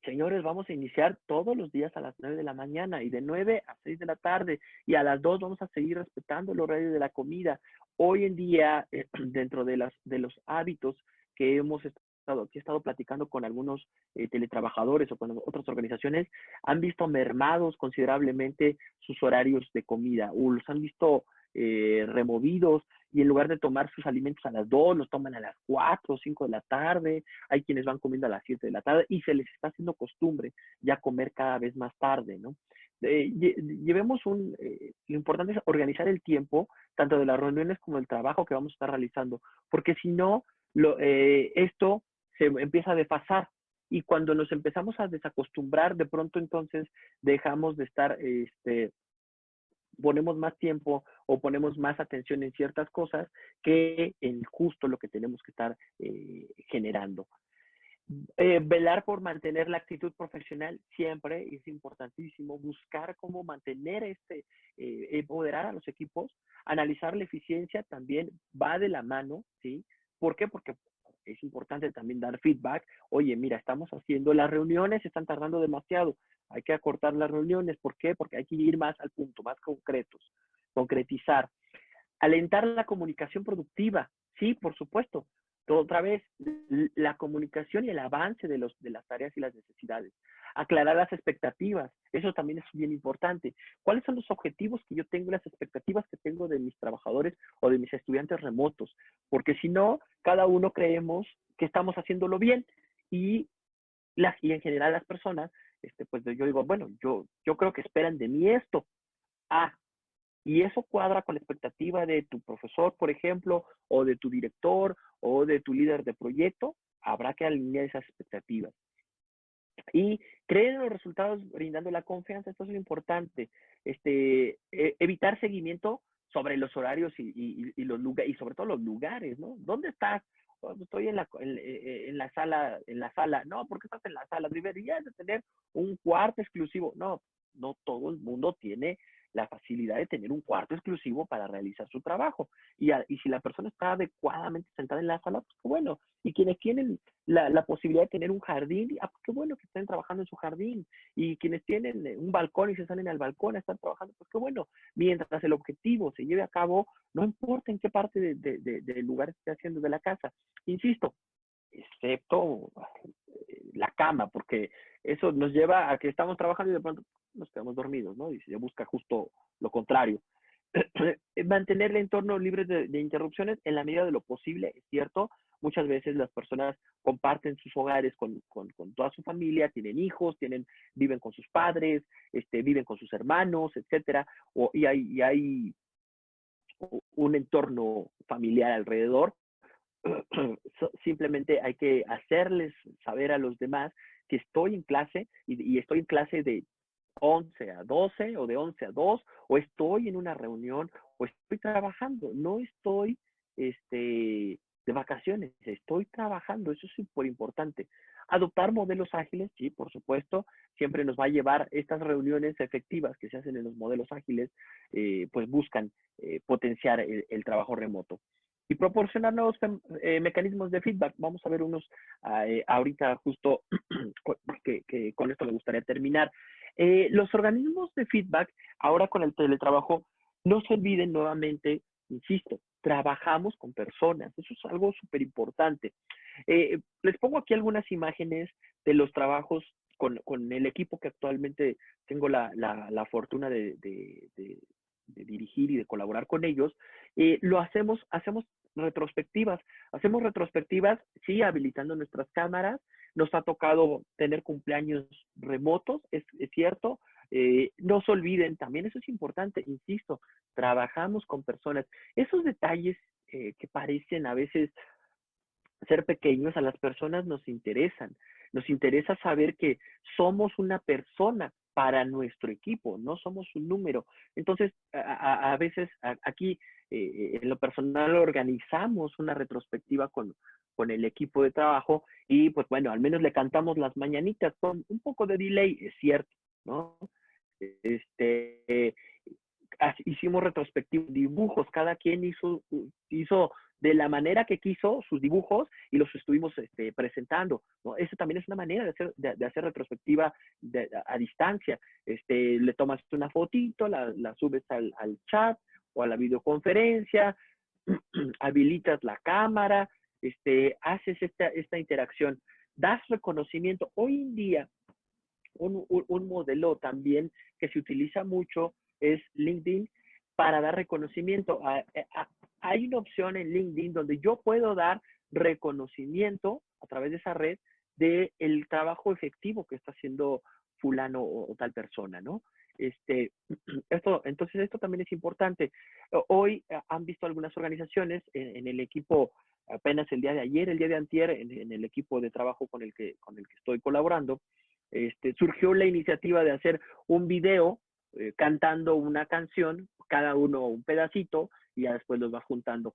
señores, vamos a iniciar todos los días a las 9 de la mañana y de 9 a 6 de la tarde y a las 2 vamos a seguir respetando el horario de la comida. Hoy en día, dentro de los hábitos que he estado platicando con algunos teletrabajadores o con otras organizaciones, han visto mermados considerablemente sus horarios de comida o los han visto removidos y en lugar de tomar sus alimentos a las 2, los toman a las 4 o 5 de la tarde. Hay quienes van comiendo a las 7 de la tarde y se les está haciendo costumbre ya comer cada vez más tarde, ¿no? Lo importante es organizar el tiempo, tanto de las reuniones como del trabajo que vamos a estar realizando, porque si no, esto se empieza a desfasar y cuando nos empezamos a desacostumbrar, de pronto entonces dejamos de estar, ponemos más tiempo o ponemos más atención en ciertas cosas que en justo lo que tenemos que estar generando. Velar por mantener la actitud profesional siempre es importantísimo. Buscar cómo mantener empoderar a los equipos, analizar la eficiencia también va de la mano, ¿sí? ¿Por qué? Porque es importante también dar feedback. Oye, mira, estamos haciendo las reuniones, están tardando demasiado. Hay que acortar las reuniones. ¿Por qué? Porque hay que ir más al punto, más concretos, concretizar. Alentar la comunicación productiva. Sí, por supuesto. Otra vez, la comunicación y el avance de las tareas y las necesidades. Aclarar las expectativas. Eso también es bien importante. ¿Cuáles son los objetivos que yo tengo, las expectativas que tengo de mis trabajadores o de mis estudiantes remotos? Porque si no, cada uno creemos que estamos haciéndolo bien y en general las personas, pues yo digo, bueno, yo creo que esperan de mí esto. Ah, y eso cuadra con la expectativa de tu profesor, por ejemplo, o de tu director, o de tu líder de proyecto. Habrá que alinear esas expectativas. Y creer en los resultados brindando la confianza, esto es importante. Evitar seguimiento sobre los horarios y los lugares, y sobre todo los lugares, ¿no? ¿Dónde estás? Oh, estoy en la sala. No, ¿por qué estás en la sala? Deberías de tener un cuarto exclusivo. No, no todo el mundo tiene la facilidad de tener un cuarto exclusivo para realizar su trabajo. Y si la persona está adecuadamente sentada en la sala, pues qué bueno. Y quienes tienen la posibilidad de tener un jardín, pues qué bueno que estén trabajando en su jardín. Y quienes tienen un balcón y se salen al balcón a estar trabajando, pues qué bueno. Mientras el objetivo se lleve a cabo, no importa en qué parte del lugar esté haciendo de la casa. Insisto, excepto la cama, porque eso nos lleva a que estamos trabajando y de pronto nos quedamos dormidos, ¿no? Y se busca justo lo contrario. Mantener el entorno libre de interrupciones en la medida de lo posible, es cierto. Muchas veces las personas comparten sus hogares con toda su familia, tienen hijos, viven con sus padres, viven con sus hermanos, etcétera, y hay un entorno familiar alrededor. Simplemente hay que hacerles saber a los demás que estoy en clase y estoy en clase de 11 a 12 o de 11 a 2, o estoy en una reunión o estoy trabajando, no estoy de vacaciones, estoy trabajando, eso es súper importante. Adoptar modelos ágiles, sí, por supuesto, siempre nos va a llevar estas reuniones efectivas que se hacen en los modelos ágiles, pues buscan potenciar el trabajo remoto. Y proporcionar nuevos mecanismos de feedback. Vamos a ver unos ahorita justo que con esto me gustaría terminar. Los organismos de feedback, ahora con el teletrabajo, no se olviden nuevamente, insisto, trabajamos con personas. Eso es algo súper importante. Les pongo aquí algunas imágenes de los trabajos con el equipo que actualmente tengo la fortuna de dirigir y de colaborar con ellos. Hacemos retrospectivas. Hacemos retrospectivas, sí, habilitando nuestras cámaras. Nos ha tocado tener cumpleaños remotos, es cierto. No se olviden, también eso es importante, insisto, trabajamos con personas. Esos detalles que parecen a veces ser pequeños, a las personas nos interesan. Nos interesa saber que somos una persona para nuestro equipo, no somos un número. Entonces, a veces aquí, en lo personal, organizamos una retrospectiva con el equipo de trabajo y, pues bueno, al menos le cantamos las mañanitas con un poco de delay, es cierto, ¿no? Hicimos retrospectivos, dibujos, cada quien hizo de la manera que quiso sus dibujos y los estuvimos presentando, ¿no? Eso también es una manera de hacer retrospectiva a distancia. Le tomas una fotito, la subes al chat o a la videoconferencia, habilitas la cámara, haces esta interacción, das reconocimiento. Hoy en día, un modelo también que se utiliza mucho es LinkedIn para dar reconocimiento. Hay una opción en LinkedIn donde yo puedo dar reconocimiento a través de esa red del trabajo efectivo que está haciendo fulano o tal persona, ¿no? Entonces esto también es importante. Hoy han visto algunas organizaciones en el equipo, apenas el día de ayer, el día de antier, en el equipo de trabajo con el que estoy colaborando, surgió la iniciativa de hacer un video cantando una canción, cada uno un pedacito, y ya después los va juntando.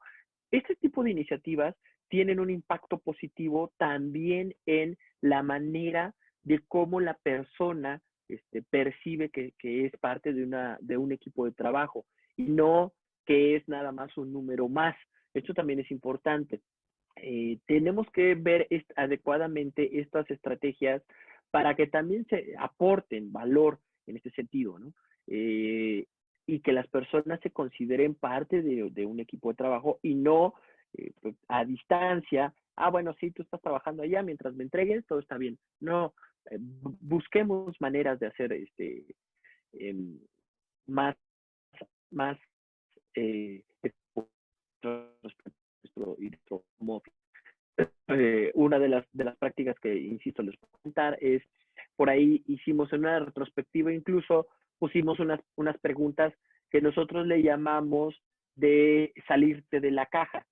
Este tipo de iniciativas tienen un impacto positivo también en la manera de cómo la persona percibe que es parte de un equipo de trabajo y no que es nada más un número más. Esto también es importante. tenemos que ver adecuadamente estas estrategias para que también se aporten valor en este sentido, ¿no? Y que las personas se consideren parte de un equipo de trabajo y no pues, a distancia. Ah, bueno, sí, tú estás trabajando allá, mientras me entregues, todo está bien. No, busquemos maneras de hacer em, más, más nuestro una de las prácticas que, insisto, les puedo contar es, por ahí hicimos en una retrospectiva, incluso pusimos unas preguntas que nosotros le llamamos de salirte de la caja.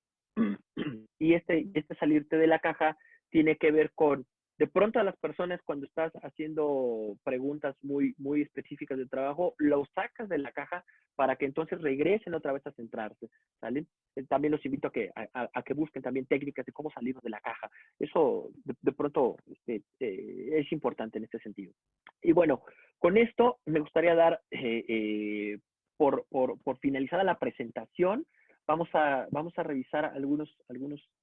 Y este salirte de la caja tiene que ver con, de pronto a las personas cuando estás haciendo preguntas muy específicas de trabajo, lo sacas de la caja para que entonces regresen otra vez a centrarse, ¿sale? También los invito a que busquen también técnicas de cómo salir de la caja. Eso de pronto es importante en este sentido. Y bueno, con esto me gustaría dar, por finalizada la presentación, vamos a revisar algunos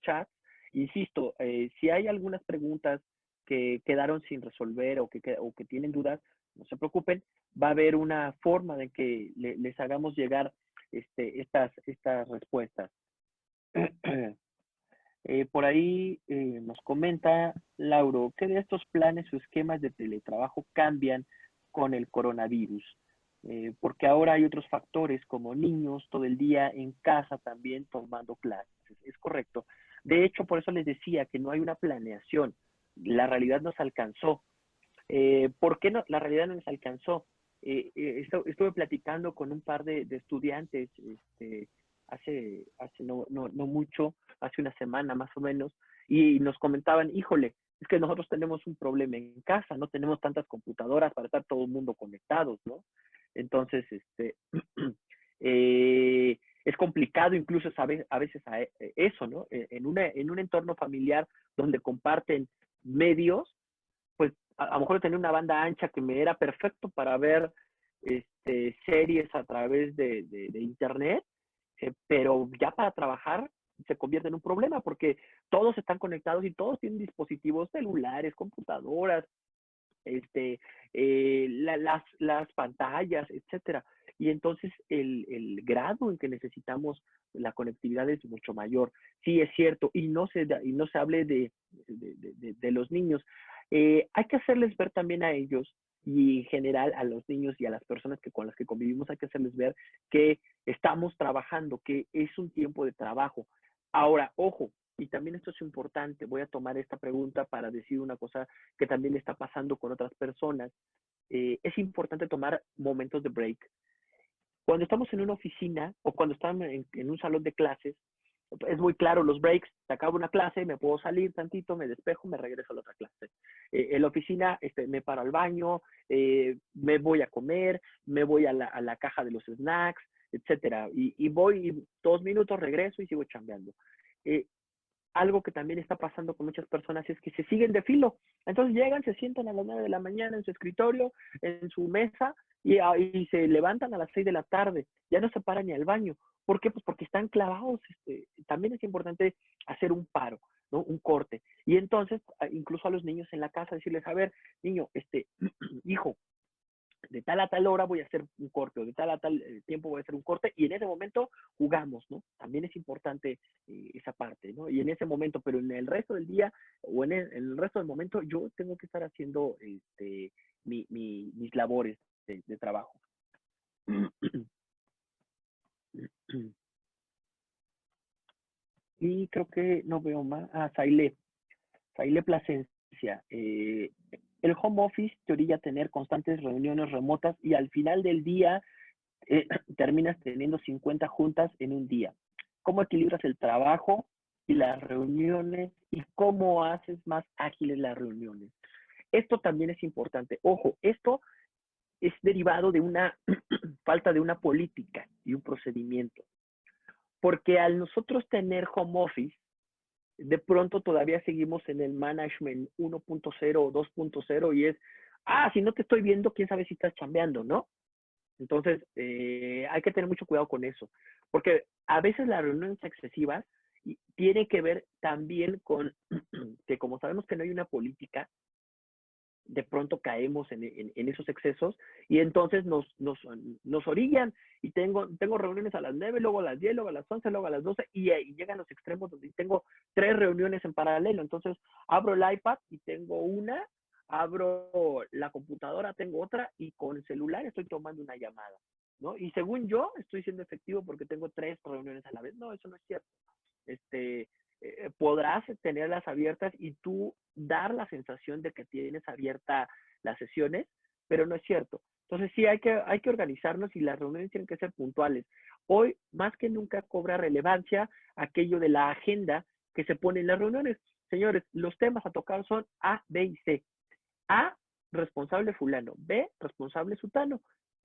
chats. Insisto, si hay algunas preguntas que quedaron sin resolver o que tienen dudas, no se preocupen, va a haber una forma de que les hagamos llegar estas respuestas. Por ahí nos comenta Lauro, ¿qué de estos planes o esquemas de teletrabajo cambian con el coronavirus? Porque ahora hay otros factores como niños todo el día en casa también tomando clases. Es correcto. De hecho, por eso les decía que no hay una planeación. La realidad nos alcanzó. ¿Por qué no? La realidad no nos alcanzó. Estuve platicando con un par de estudiantes hace no mucho, hace una semana más o menos, y nos comentaban, híjole, es que nosotros tenemos un problema en casa, no tenemos tantas computadoras para estar todo el mundo conectados, ¿no? Entonces, es complicado incluso saber a veces eso, ¿no? En un entorno familiar donde comparten medios, pues a lo mejor tenía una banda ancha que me era perfecto para ver series a través de internet, pero ya para trabajar se convierte en un problema porque todos están conectados y todos tienen dispositivos celulares, computadoras, las pantallas, etcétera. Y entonces el grado en que necesitamos la conectividad es mucho mayor. Sí, es cierto, y no se hable de los niños. Hay que hacerles ver también a ellos y en general a los niños y a las personas con las que convivimos, hay que hacerles ver que estamos trabajando, que es un tiempo de trabajo. Ahora, ojo, y también esto es importante, voy a tomar esta pregunta para decir una cosa que también está pasando con otras personas. Es importante tomar momentos de break. Cuando estamos en una oficina o cuando estamos en un salón de clases, es muy claro los breaks, se acaba una clase, me puedo salir tantito, me despejo, me regreso a la otra clase. En la oficina me paro al baño, me voy a comer, me voy a la caja de los snacks, etcétera. Y voy 2 minutos, regreso y sigo chambeando. Algo que también está pasando con muchas personas es que se siguen de filo. Entonces llegan, se sientan a las 9 de la mañana en su escritorio, en su mesa, y se levantan a las 6 de la tarde. Ya no se paran ni al baño. ¿Por qué? Pues porque están clavados. También es importante hacer un paro, ¿no? Un corte. Y entonces, incluso a los niños en la casa, decirles, a ver, niño, hijo, de tal a tal hora voy a hacer un corte, o de tal a tal tiempo voy a hacer un corte, y en ese momento jugamos, ¿no? También es importante esa parte, ¿no? Y en ese momento, pero en el resto del día, o en el resto del momento, yo tengo que estar haciendo mis labores de trabajo. Y creo que no veo más. Saile Plasencia. El home office te orilla tener constantes reuniones remotas y al final del día terminas teniendo 50 juntas en un día. ¿Cómo equilibras el trabajo y las reuniones y cómo haces más ágiles las reuniones? Esto también es importante. Ojo, esto es derivado de una falta de una política y un procedimiento. Porque al nosotros tener home office, de pronto todavía seguimos en el management 1.0 o 2.0 y es, si no te estoy viendo, quién sabe si estás chambeando, ¿no? Entonces, hay que tener mucho cuidado con eso, porque a veces las reuniones excesivas Y tiene que ver también con que como sabemos que no hay una política, de pronto caemos en esos excesos y entonces nos orillan y tengo reuniones a las 9, luego a las 10, luego a las 11, luego a las 12 y llegan los extremos donde tengo 3 reuniones en paralelo. Entonces abro el iPad y tengo una, abro la computadora, tengo otra y con el celular estoy tomando una llamada, ¿no? Y según yo estoy siendo efectivo porque tengo 3 reuniones a la vez. No, eso no es cierto. Podrás tenerlas abiertas y tú dar la sensación de que tienes abierta las sesiones, pero no es cierto. Entonces sí hay que organizarnos y las reuniones tienen que ser puntuales. Hoy más que nunca cobra relevancia aquello de la agenda que se pone en las reuniones. Señores, los temas a tocar son A, B y C. A, responsable fulano. B, responsable sutano.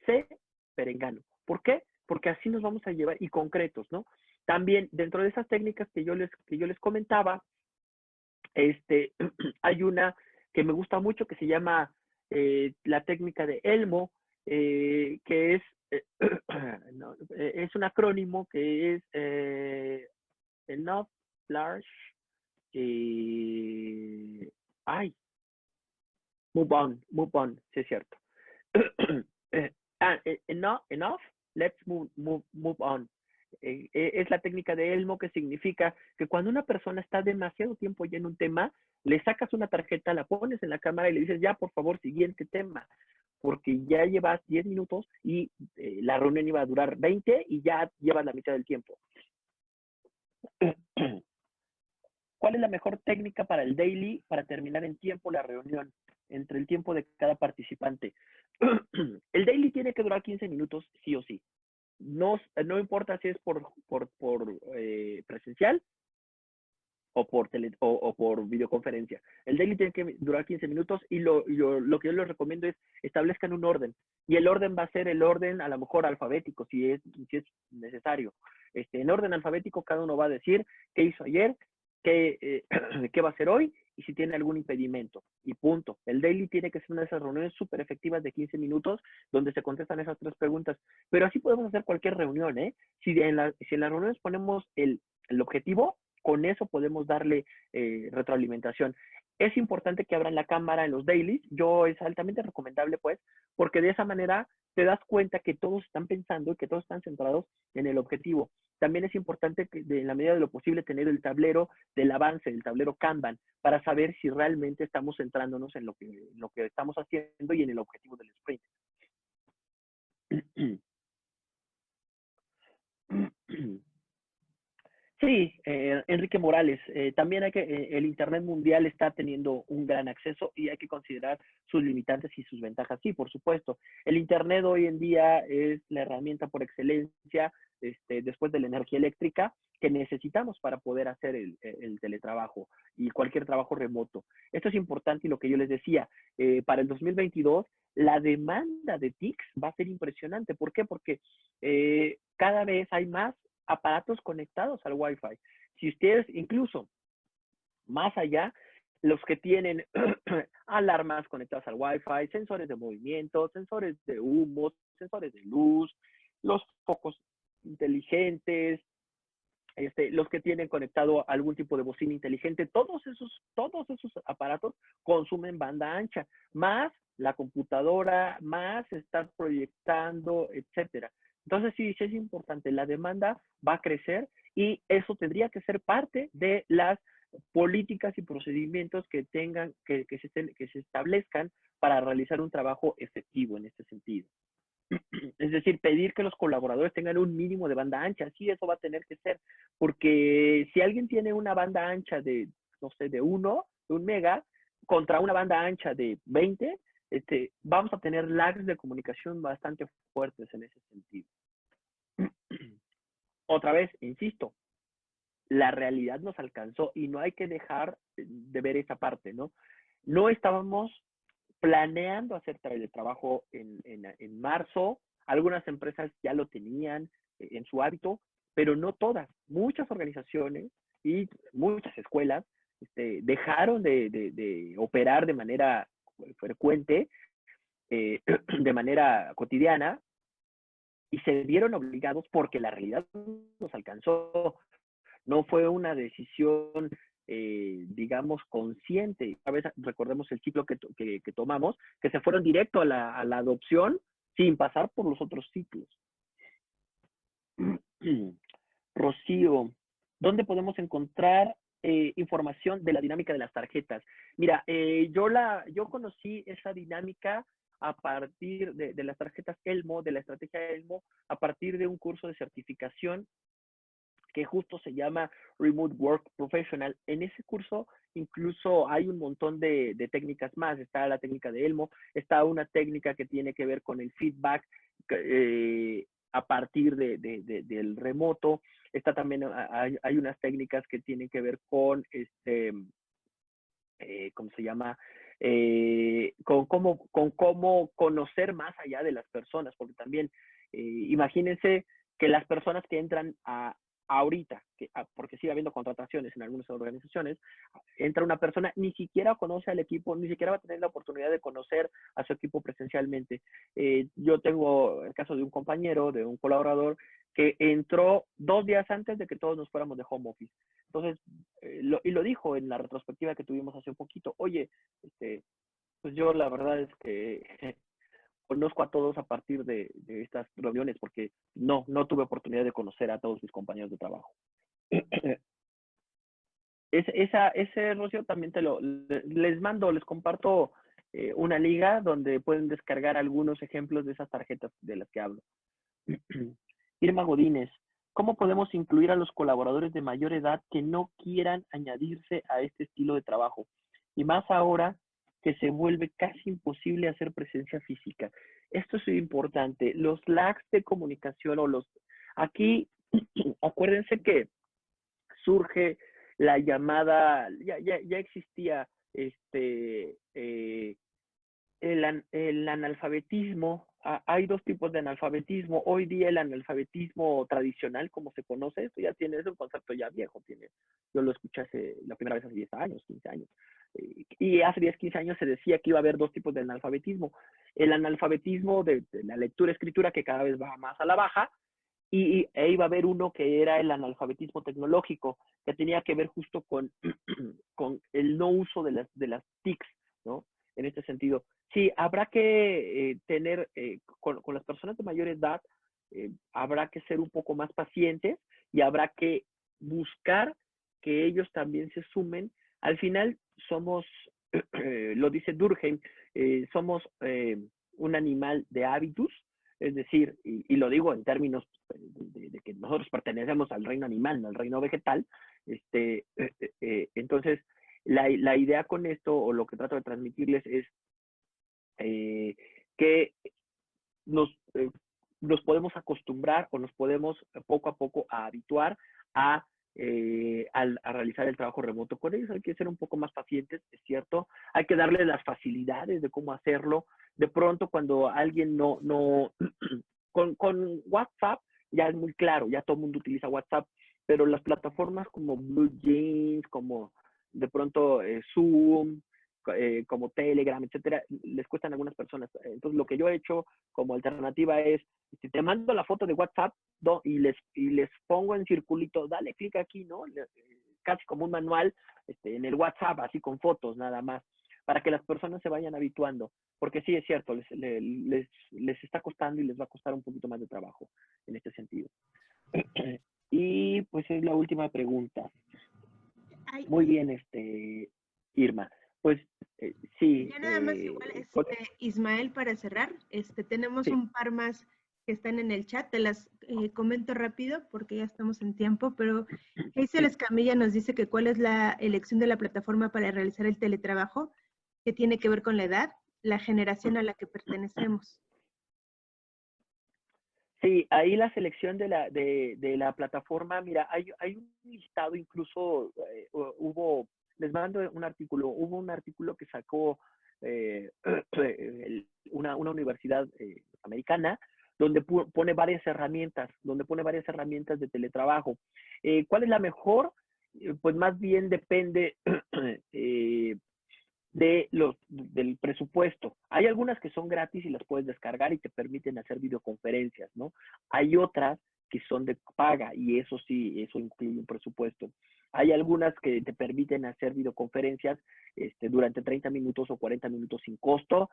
C, perengano. ¿Por qué? Porque así nos vamos a llevar, y concretos, ¿no? También dentro de esas técnicas que yo les comentaba, hay una que me gusta mucho que se llama la técnica de Elmo, que no, es un acrónimo que es enough, large, ay, move on, sí es cierto. Enough, let's move on. Es la técnica de Elmo, que significa que cuando una persona está demasiado tiempo ya en un tema, le sacas una tarjeta, la pones en la cámara y le dices, ya, por favor, siguiente tema, porque ya llevas 10 minutos y la reunión iba a durar 20 y ya llevas la mitad del tiempo. ¿Cuál es la mejor técnica para el daily para terminar en tiempo la reunión, entre el tiempo de cada participante? El daily tiene que durar 15 minutos sí o sí. No importa si es por presencial o por videoconferencia. El daily tiene que durar 15 minutos y lo que yo les recomiendo es establezcan un orden. Y el orden va a ser el orden a lo mejor alfabético, si es necesario. En orden alfabético cada uno va a decir qué hizo ayer, qué va a hacer hoy y si tiene algún impedimento. Y punto. El daily tiene que ser una de esas reuniones súper efectivas de 15 minutos donde se contestan esas 3 preguntas. Pero así podemos hacer cualquier reunión, ¿eh? Si en las reuniones ponemos el objetivo, con eso podemos darle retroalimentación. Es importante que abran la cámara en los dailies. Es altamente recomendable, pues, porque de esa manera te das cuenta que todos están pensando y que todos están centrados en el objetivo. También es importante que, en la medida de lo posible, tener el tablero del avance, el tablero Kanban, para saber si realmente estamos centrándonos en lo que estamos haciendo y en el objetivo del sprint. Sí, Enrique Morales, también el Internet mundial está teniendo un gran acceso y hay que considerar sus limitantes y sus ventajas. Sí, por supuesto. El Internet hoy en día es la herramienta por excelencia, después de la energía eléctrica, que necesitamos para poder hacer el teletrabajo y cualquier trabajo remoto. Esto es importante y lo que yo les decía, para el 2022, la demanda de TICs va a ser impresionante. ¿Por qué? Porque cada vez hay más aparatos conectados al Wi-Fi. Si ustedes, incluso más allá, los que tienen alarmas conectadas al Wi-Fi, sensores de movimiento, sensores de humo, sensores de luz, los focos inteligentes, los que tienen conectado algún tipo de bocina inteligente, todos esos aparatos consumen banda ancha, más la computadora, más estar proyectando, etcétera. Entonces sí es importante, la demanda va a crecer y eso tendría que ser parte de las políticas y procedimientos que se establezcan para realizar un trabajo efectivo en este sentido. Es decir, pedir que los colaboradores tengan un mínimo de banda ancha. Sí, eso va a tener que ser, porque si alguien tiene una banda ancha de, no sé, de 1 mega, contra una banda ancha de 20, vamos a tener lags de comunicación bastante fuertes en ese sentido. Otra vez, insisto, la realidad nos alcanzó y no hay que dejar de ver esa parte, ¿no? No estábamos planeando hacer teletrabajo en marzo. Algunas empresas ya lo tenían en su hábito, pero no todas. Muchas organizaciones y muchas escuelas dejaron de operar de manera frecuente, de manera cotidiana, y se vieron obligados porque la realidad nos alcanzó. no fue una decisión, digamos, consciente. A veces recordemos el ciclo que tomamos, que se fueron directo a la adopción sin pasar por los otros ciclos. Rocío, ¿dónde podemos encontrar información de la dinámica de las tarjetas? Mira, yo conocí esa dinámica a partir de las tarjetas Elmo, de la estrategia Elmo, a partir de un curso de certificación que justo se llama Remote Work Professional. En ese curso incluso hay un montón de técnicas más. Está la técnica de Elmo, está una técnica que tiene que ver con el feedback a partir del remoto. Está también, hay unas técnicas que tienen que ver con, ¿cómo se llama? Con cómo conocer más allá de las personas, porque también imagínense que las personas que entran ahorita, porque sigue habiendo contrataciones en algunas organizaciones, entra una persona, ni siquiera conoce al equipo, ni siquiera va a tener la oportunidad de conocer a su equipo presencialmente. Yo tengo el caso de un compañero, de un colaborador, que entró 2 días antes de que todos nos fuéramos de home office. Entonces, y lo dijo en la retrospectiva que tuvimos hace un poquito, oye, pues yo la verdad es que conozco a todos a partir de estas reuniones porque no tuve oportunidad de conocer a todos mis compañeros de trabajo. Ese Rocío también les comparto una liga donde pueden descargar algunos ejemplos de esas tarjetas de las que hablo. Irma Godínez, ¿cómo podemos incluir a los colaboradores de mayor edad que no quieran añadirse a este estilo de trabajo? Y más ahora que se vuelve casi imposible hacer presencia física. Esto es importante. Los lags de comunicación aquí, acuérdense que surge la llamada, ya existía el analfabetismo. Hay 2 tipos de analfabetismo. Hoy día el analfabetismo tradicional, como se conoce, esto ya es un concepto ya viejo. Yo lo escuché la primera vez hace 10 años, 15 años. Y hace 10, 15 años se decía que iba a haber 2 tipos de analfabetismo. El analfabetismo de la lectura-escritura, que cada vez va más a la baja, e iba a haber uno que era el analfabetismo tecnológico, que tenía que ver justo con el no uso de las TICs, ¿no? En este sentido. Sí, habrá que tener, con las personas de mayor edad, habrá que ser un poco más pacientes y habrá que buscar que ellos también se sumen. Al final somos, lo dice Durkheim, somos un animal de hábitos, es decir, y lo digo en términos de que nosotros pertenecemos al reino animal, no al reino vegetal. Entonces, la idea con esto, o lo que trato de transmitirles, es que nos podemos acostumbrar o nos podemos poco a poco habituar a realizar el trabajo remoto con ellos. Hay que ser un poco más pacientes, es cierto. Hay que darles las facilidades de cómo hacerlo. De pronto, cuando alguien con WhatsApp ya es muy claro, ya todo el mundo utiliza WhatsApp, pero las plataformas como Blue Jeans, como de pronto Zoom, como Telegram, etcétera, les cuestan a algunas personas. Entonces, lo que yo he hecho como alternativa es, si te mando la foto de WhatsApp y les pongo en circulito, dale clic aquí, ¿no? Casi como un manual en el WhatsApp, así con fotos nada más, para que las personas se vayan habituando. Porque sí, es cierto, les está costando y les va a costar un poquito más de trabajo en este sentido. Y pues es la última pregunta. Muy bien, Irma. Pues sí. Ya nada más igual, Ismael, para cerrar, tenemos un par más que están en el chat, te las comento rápido porque ya estamos en tiempo, pero Hazel Escamilla nos dice que cuál es la elección de la plataforma para realizar el teletrabajo, que tiene que ver con la edad, la generación a la que pertenecemos. Sí, ahí la selección de la plataforma, mira, hay un listado, incluso les mando un artículo, hubo un artículo que sacó una universidad americana, donde pone varias herramientas, de teletrabajo. ¿Cuál es la mejor? Pues más bien depende del presupuesto. Hay algunas que son gratis y las puedes descargar y te permiten hacer videoconferencias, ¿no? Hay otras que son de paga, y eso sí, eso incluye un presupuesto. Hay algunas que te permiten hacer videoconferencias durante 30 minutos o 40 minutos sin costo.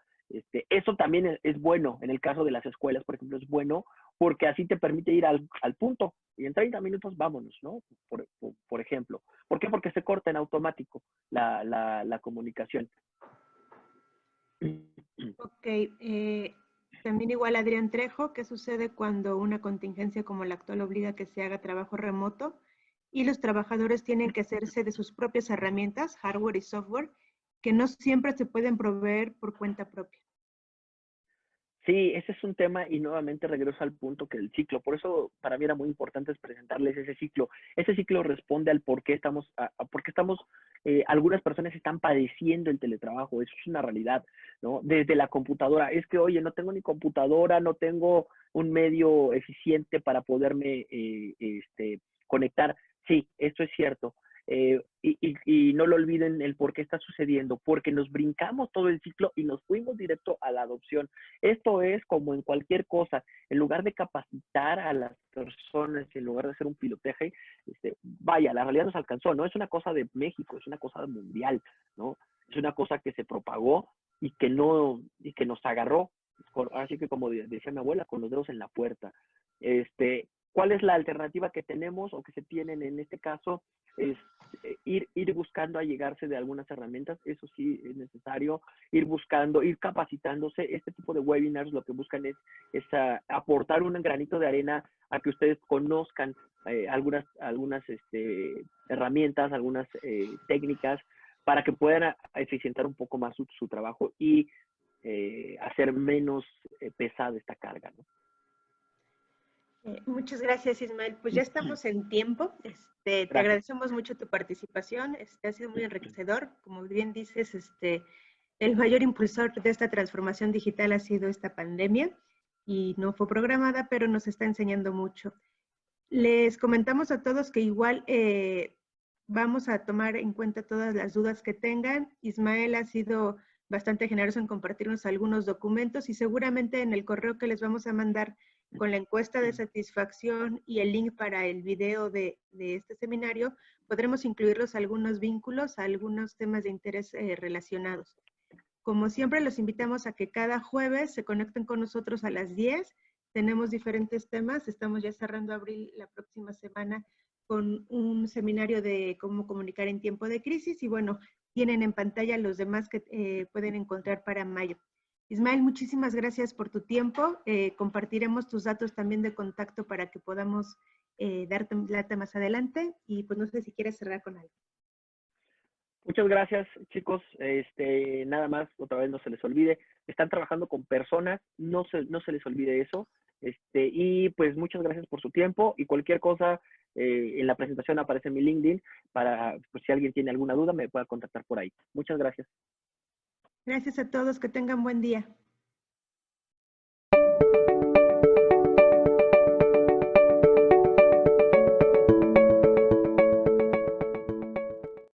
Eso también es bueno. En el caso de las escuelas, por ejemplo, es bueno porque así te permite ir al punto y en 30 minutos vámonos, ¿no? Por ejemplo. ¿Por qué? Porque se corta en automático la comunicación. Ok, también igual Adrián Trejo, ¿qué sucede cuando una contingencia como la actual obliga a que se haga trabajo remoto y los trabajadores tienen que hacerse de sus propias herramientas, hardware y software, que no siempre se pueden proveer por cuenta propia? Sí, ese es un tema y nuevamente regreso al punto que el ciclo. Por eso para mí era muy importante presentarles ese ciclo. Ese ciclo responde al por qué estamos, algunas personas están padeciendo el teletrabajo. Eso es una realidad, ¿no? Desde la computadora. Es que, oye, no tengo ni computadora, no tengo un medio eficiente para poderme conectar. Sí, esto es cierto. Y no lo olviden el por qué está sucediendo, porque nos brincamos todo el ciclo y nos fuimos directo a la adopción. Esto es como en cualquier cosa, en lugar de capacitar a las personas, en lugar de hacer un pilotaje, vaya, la realidad nos alcanzó, no es una cosa de México, es una cosa mundial, ¿no? Es una cosa que se propagó y que nos agarró, así que como decía mi abuela, con los dedos en la puerta. ¿Cuál es la alternativa que tenemos o que se tienen en este caso? Es ir buscando a llegarse de algunas herramientas, eso sí es necesario, ir buscando, ir capacitándose. Este tipo de webinars lo que buscan es aportar un granito de arena a que ustedes conozcan algunas herramientas, algunas técnicas para que puedan eficientar un poco más su trabajo y hacer menos pesada esta carga, ¿no? Muchas gracias, Ismael. Pues ya estamos en tiempo. Te Gracias. agradecemos mucho tu participación. Ha sido muy enriquecedor. Como bien dices, el mayor impulsor de esta transformación digital ha sido esta pandemia y no fue programada, pero nos está enseñando mucho. Les comentamos a todos que igual vamos a tomar en cuenta todas las dudas que tengan. Ismael ha sido bastante generoso en compartirnos algunos documentos y seguramente en el correo que les vamos a mandar con la encuesta de satisfacción y el link para el video de este seminario, podremos incluirlos algunos vínculos a algunos temas de interés relacionados. Como siempre, los invitamos a que cada jueves se conecten con nosotros a las 10. Tenemos diferentes temas. Estamos ya cerrando abril la próxima semana con un seminario de cómo comunicar en tiempo de crisis. Y bueno, tienen en pantalla los demás que pueden encontrar para mayo. Ismael, muchísimas gracias por tu tiempo. Compartiremos tus datos también de contacto para que podamos darte lata más adelante. Y pues no sé si quieres cerrar con algo. Muchas gracias, chicos. Nada más, otra vez no se les olvide, están trabajando con personas, no se les olvide eso. Y pues muchas gracias por su tiempo y cualquier cosa, en la presentación aparece mi LinkedIn para, pues, si alguien tiene alguna duda me pueda contactar por ahí. Muchas gracias. Gracias a todos, que tengan buen día.